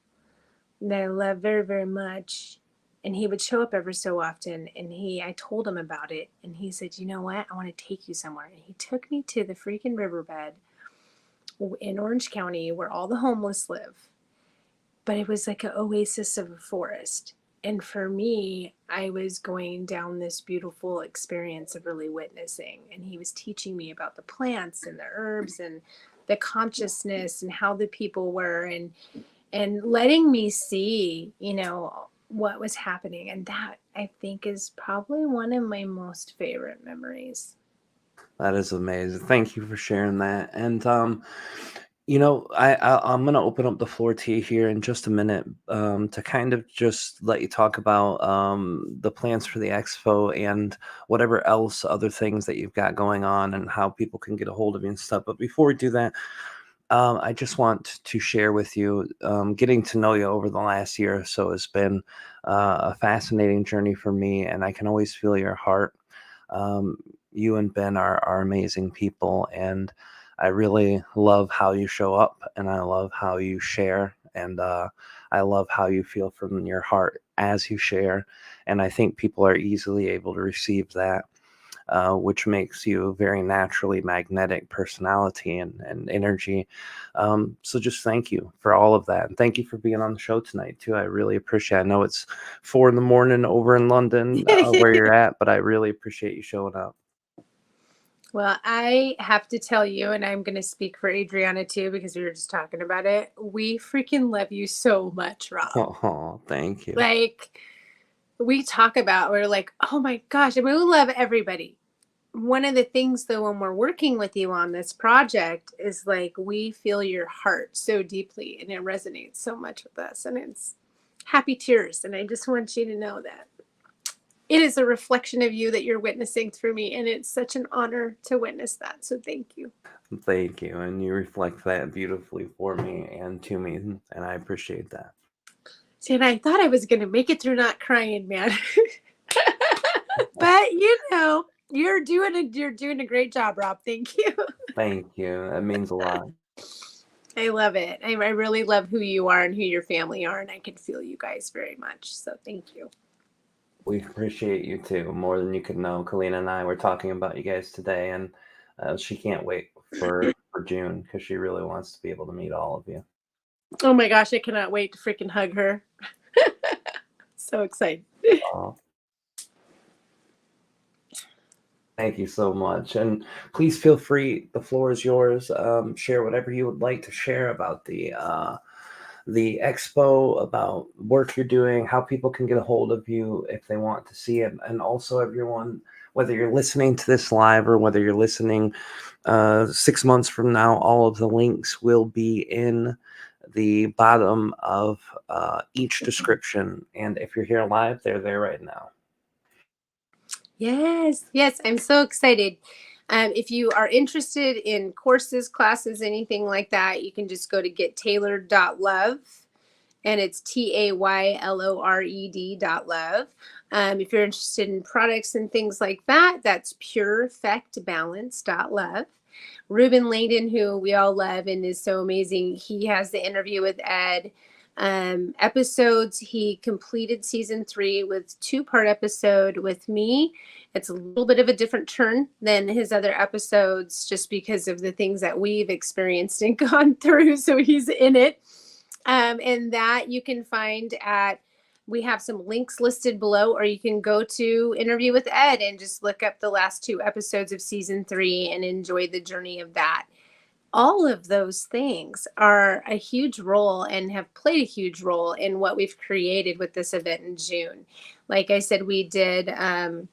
Speaker 2: that I loved very, very much. And he would show up every so often, and I told him about it, and he said, "You know what? I want to take you somewhere." And he took me to the freaking riverbed in Orange County where all the homeless live. But it was like an oasis of a forest. And for me, I was going down this beautiful experience of really witnessing. And he was teaching me about the plants and the herbs and the consciousness and how the people were, and letting me see, what was happening. And that, I think, is probably one of my most favorite memories.
Speaker 1: That is amazing. Thank you for sharing that. And I'm gonna open up the floor to you here in just a minute, to kind of just let you talk about the plans for the expo and whatever else other things that you've got going on and how people can get a hold of you and stuff. But before we do that, I just want to share with you, getting to know you over the last year or so has been a fascinating journey for me, and I can always feel your heart. Um, you and Ben are amazing people, and I really love how you show up, and I love how you share, and I love how you feel from your heart as you share. And I think people are easily able to receive that, which makes you a very naturally magnetic personality and energy. So just thank you for all of that. And thank you for being on the show tonight, too. I really appreciate it. I know it's 4 a.m. over in London, where you're at, but I really appreciate you showing up.
Speaker 2: Well, I have to tell you, and I'm going to speak for Adriana too, because we were just talking about it. We freaking love you so much, Rob.
Speaker 1: Oh, thank you.
Speaker 2: Like, we're like, oh my gosh. I mean, we love everybody. One of the things, though, when we're working with you on this project is like, we feel your heart so deeply and it resonates so much with us. And it's happy tears. And I just want you to know that it is a reflection of you that you're witnessing through me. And it's such an honor to witness that. So thank you.
Speaker 1: Thank you. And you reflect that beautifully for me and to me. And I appreciate that.
Speaker 2: See, and I thought I was going to make it through not crying, man. But you're doing a great job, Rob. Thank you.
Speaker 1: Thank you. That means a lot.
Speaker 2: I love it. I really love who you are and who your family are, and I can feel you guys very much. So thank you.
Speaker 1: We appreciate you too, more than you could know. Kalina and I were talking about you guys today, and she can't wait for June because she really wants to be able to meet all of you.
Speaker 2: Oh my gosh, I cannot wait to freaking hug her. So excited.
Speaker 1: Uh, Thank you so much. And please feel free, the floor is yours. Share whatever you would like to share about the expo, about work you're doing, how people can get a hold of you if they want to see it. And also everyone, whether you're listening to this live or whether you're listening 6 months from now, all of the links will be in the bottom of each description. And if you're here live, they're there right now.
Speaker 2: Yes, I'm so excited. If you are interested in courses, classes, anything like that, you can just go to gettailored.love, and it's TAYLORED.love. If you're interested in products and things like that, that's purefectbalance.love. Ruben Layden, who we all love and is so amazing, he has the interview with Ed episodes. He completed season 3 with 2-part episode with me. It's a little bit of a different turn than his other episodes just because of the things that we've experienced and gone through. So he's in it. And that you can find we have some links listed below, or you can go to Interview with Ed and just look up the last 2 episodes of season 3 and enjoy the journey of that. All of those things are a huge role and have played a huge role in what we've created with this event in June. Like I said, we did a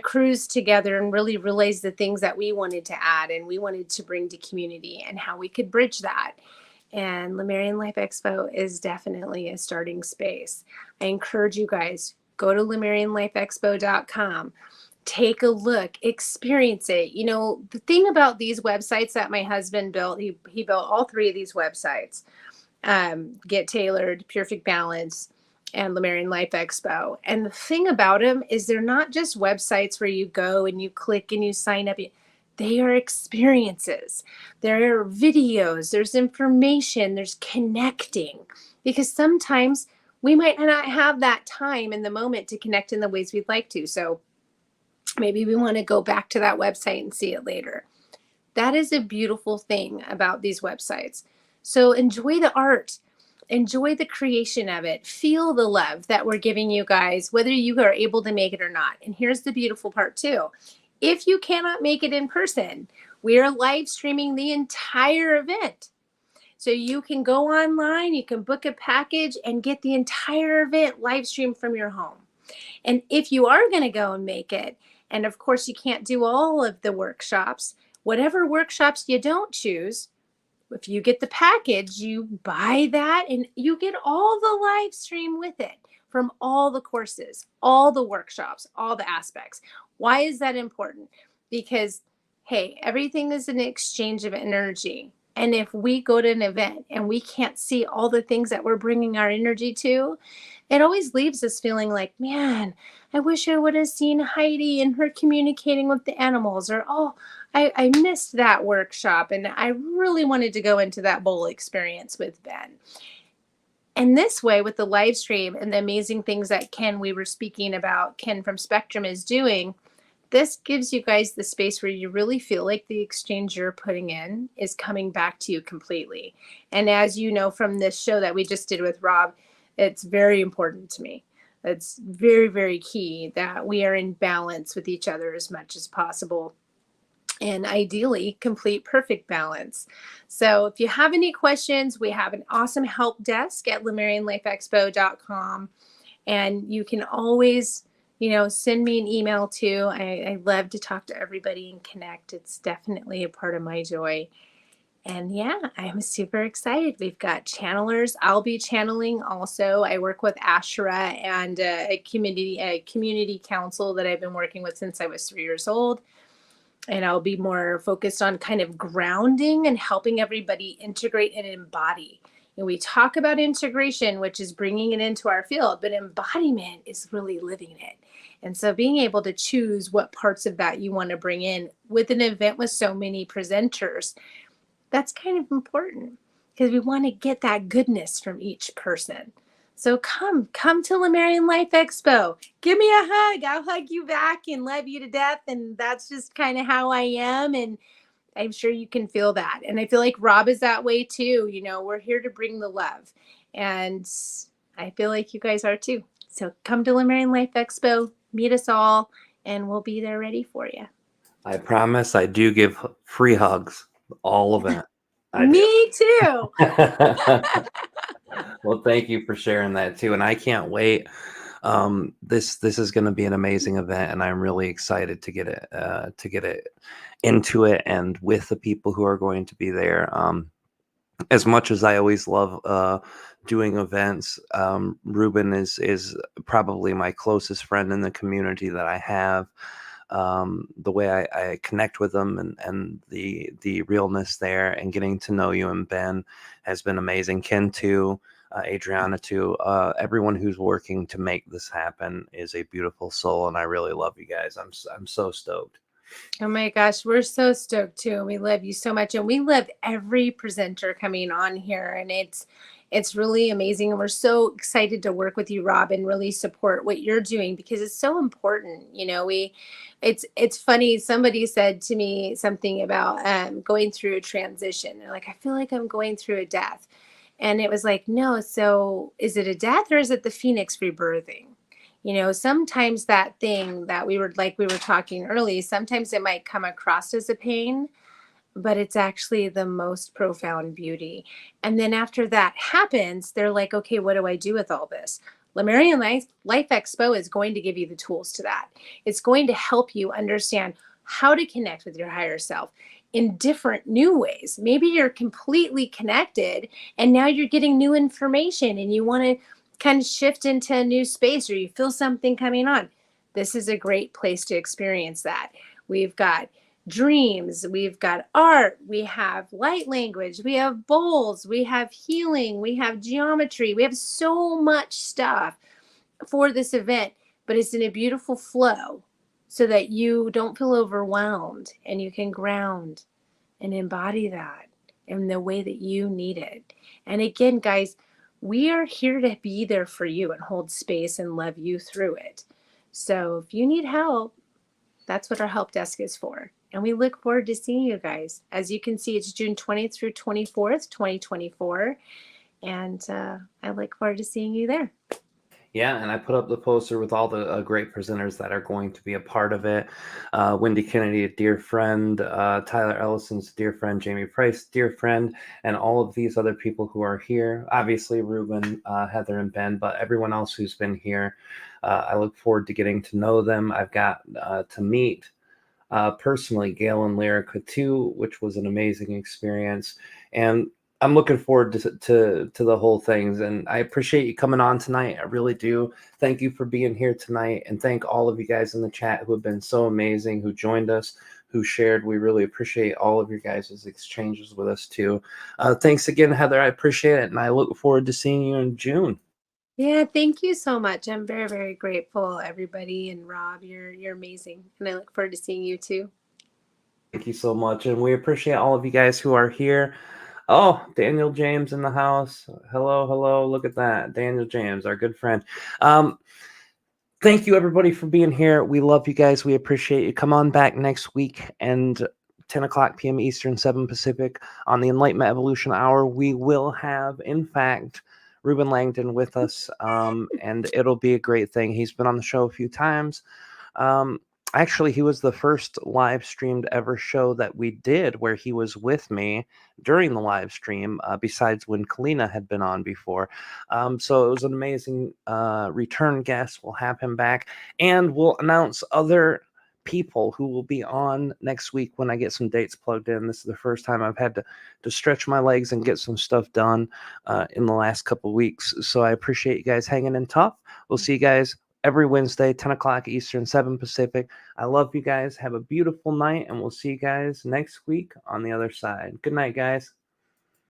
Speaker 2: cruise together and really realized the things that we wanted to add and we wanted to bring to community and how we could bridge that. And Lemurian Life Expo is definitely a starting space. I encourage you guys, go to lemurianlifeexpo.com. Take a look, experience it. The thing about these websites that my husband built, he built all 3 of these websites, Get Tailored, Perfect Balance, and Lemurian Life Expo. And the thing about them is they're not just websites where you go and you click and you sign up. They are experiences. There are videos, there's information, there's connecting. Because sometimes we might not have that time in the moment to connect in the ways we'd like to. So maybe we want to go back to that website and see it later. That is a beautiful thing about these websites. So enjoy the art. Enjoy the creation of it. Feel the love that we're giving you guys, whether you are able to make it or not. And here's the beautiful part too. If you cannot make it in person, we are live streaming the entire event. So you can go online, you can book a package and get the entire event live streamed from your home. And if you are going to go and make it, and of course you can't do all of the workshops, whatever workshops you don't choose, if you get the package, you buy that and you get all the live stream with it from all the courses, all the workshops, all the aspects. Why is that important? Because, hey, everything is an exchange of energy. And if we go to an event and we can't see all the things that we're bringing our energy to, it always leaves us feeling like, man, I wish I would have seen Heidi and her communicating with the animals, or, oh, I missed that workshop and I really wanted to go into that bowl experience with Ben. And this way, with the live stream and the amazing things that Ken, we were speaking about, Ken from Spectrum is doing, this gives you guys the space where you really feel like the exchange you're putting in is coming back to you completely. And as you know from this show that we just did with Rob, it's very important to me. It's very, very key that we are in balance with each other as much as possible. And ideally, complete perfect balance. So if you have any questions, we have an awesome help desk at lemurianlifeexpo.com. And you can always, send me an email too. I love to talk to everybody and connect. It's definitely a part of my joy. And yeah, I'm super excited. We've got channelers. I'll be channeling also. I work with Ashera and a community council that I've been working with since I was 3 years old. And I'll be more focused on kind of grounding and helping everybody integrate and embody. And we talk about integration, which is bringing it into our field, but embodiment is really living it. And so being able to choose what parts of that you want to bring in with an event with so many presenters, that's kind of important because we want to get that goodness from each person. So come to Lemurian Life Expo. Give me a hug. I'll hug you back and love you to death. And that's just kind of how I am. And I'm sure you can feel that. And I feel like Rob is that way too. We're here to bring the love. And I feel like you guys are too. So come to Lemurian Life Expo, meet us all, and we'll be there ready for you.
Speaker 1: I promise I do give free hugs, all of it.
Speaker 2: Me too.
Speaker 1: Well, thank you for sharing that too. And I can't wait. This is going to be an amazing event, and I'm really excited to get it into it and with the people who are going to be there. As much as I always love doing events, Ruben is probably my closest friend in the community that I have. The way I connect with them and the realness there, and getting to know you and Ben has been amazing. Ken too, Adriana too. Everyone who's working to make this happen is a beautiful soul, and I really love you guys. I'm so stoked.
Speaker 2: Oh my gosh, we're so stoked too. We love you so much, and we love every presenter coming on here, and it's really amazing. And we're so excited to work with you, Rob, and really support what you're doing because it's so important. It's funny. Somebody said to me something about going through a transition. They're like, I feel like I'm going through a death, and it was like, no. So is it a death or is it the phoenix rebirthing? Sometimes that thing that we were talking early, sometimes it might come across as a pain, but it's actually the most profound beauty. And then after that happens, they're like, okay, what do I do with all this? Lemurian Life Expo is going to give you the tools to that. It's going to help you understand how to connect with your higher self in different new ways. Maybe you're completely connected and now you're getting new information and you want to kind of shift into a new space, or you feel something coming on. This is a great place to experience that. We've got dreams, we've got art, we have light language, we have bowls, we have healing, we have geometry, we have so much stuff for this event, but it's in a beautiful flow so that you don't feel overwhelmed and you can ground and embody that in the way that you need it. And again, guys, we are here to be there for you and hold space and love you through it. So if you need help, that's what our help desk is for. And we look forward to seeing you guys. As you can see, it's June 20th through 24th, 2024. And I look forward to seeing you there.
Speaker 1: Yeah, and I put up the poster with all the great presenters that are going to be a part of it. Wendy Kennedy, a dear friend, Tyler Ellison's a dear friend, Jamie Price, dear friend, and all of these other people who are here. Obviously, Ruben, Heather, and Ben, but everyone else who's been here. I look forward to getting to know them. I've got to meet personally Gail and Lyrica too, which was an amazing experience. And I'm looking forward to the whole things. And I appreciate you coming on tonight. I really do. Thank you for being here tonight. And thank all of you guys in the chat who have been so amazing, who joined us, who shared. We really appreciate all of your guys' exchanges with us too. Thanks again, Heather. I appreciate it. And I look forward to seeing you in June.
Speaker 2: Yeah, thank you so much. I'm very, very grateful, everybody. And Rob, you're amazing. And I look forward to seeing you too.
Speaker 1: Thank you so much. And we appreciate all of you guys who are here. Oh, Daniel James in the house. Hello, hello. Look at that. Daniel James, our good friend. Thank you, everybody, for being here. We love you guys. We appreciate you. Come on back next week and 10 o'clock p.m. Eastern, 7 Pacific on the Enlightenment Evolution Hour. We will have, in fact, Ruben Langdon with us, and it'll be a great thing. He's been on the show a few times. Actually, he was the first live streamed ever show that we did where he was with me during the live stream, besides when Kalina had been on before. So it was an amazing return guest. We'll have him back, and we'll announce other people who will be on next week when I get some dates plugged in. This is the first time I've had to stretch my legs and get some stuff done in the last couple of weeks. So I appreciate you guys hanging in tough. We'll see you guys every Wednesday, 10 o'clock Eastern, 7 Pacific. I love you guys. Have a beautiful night, and we'll see you guys next week on the other side. Good night, guys.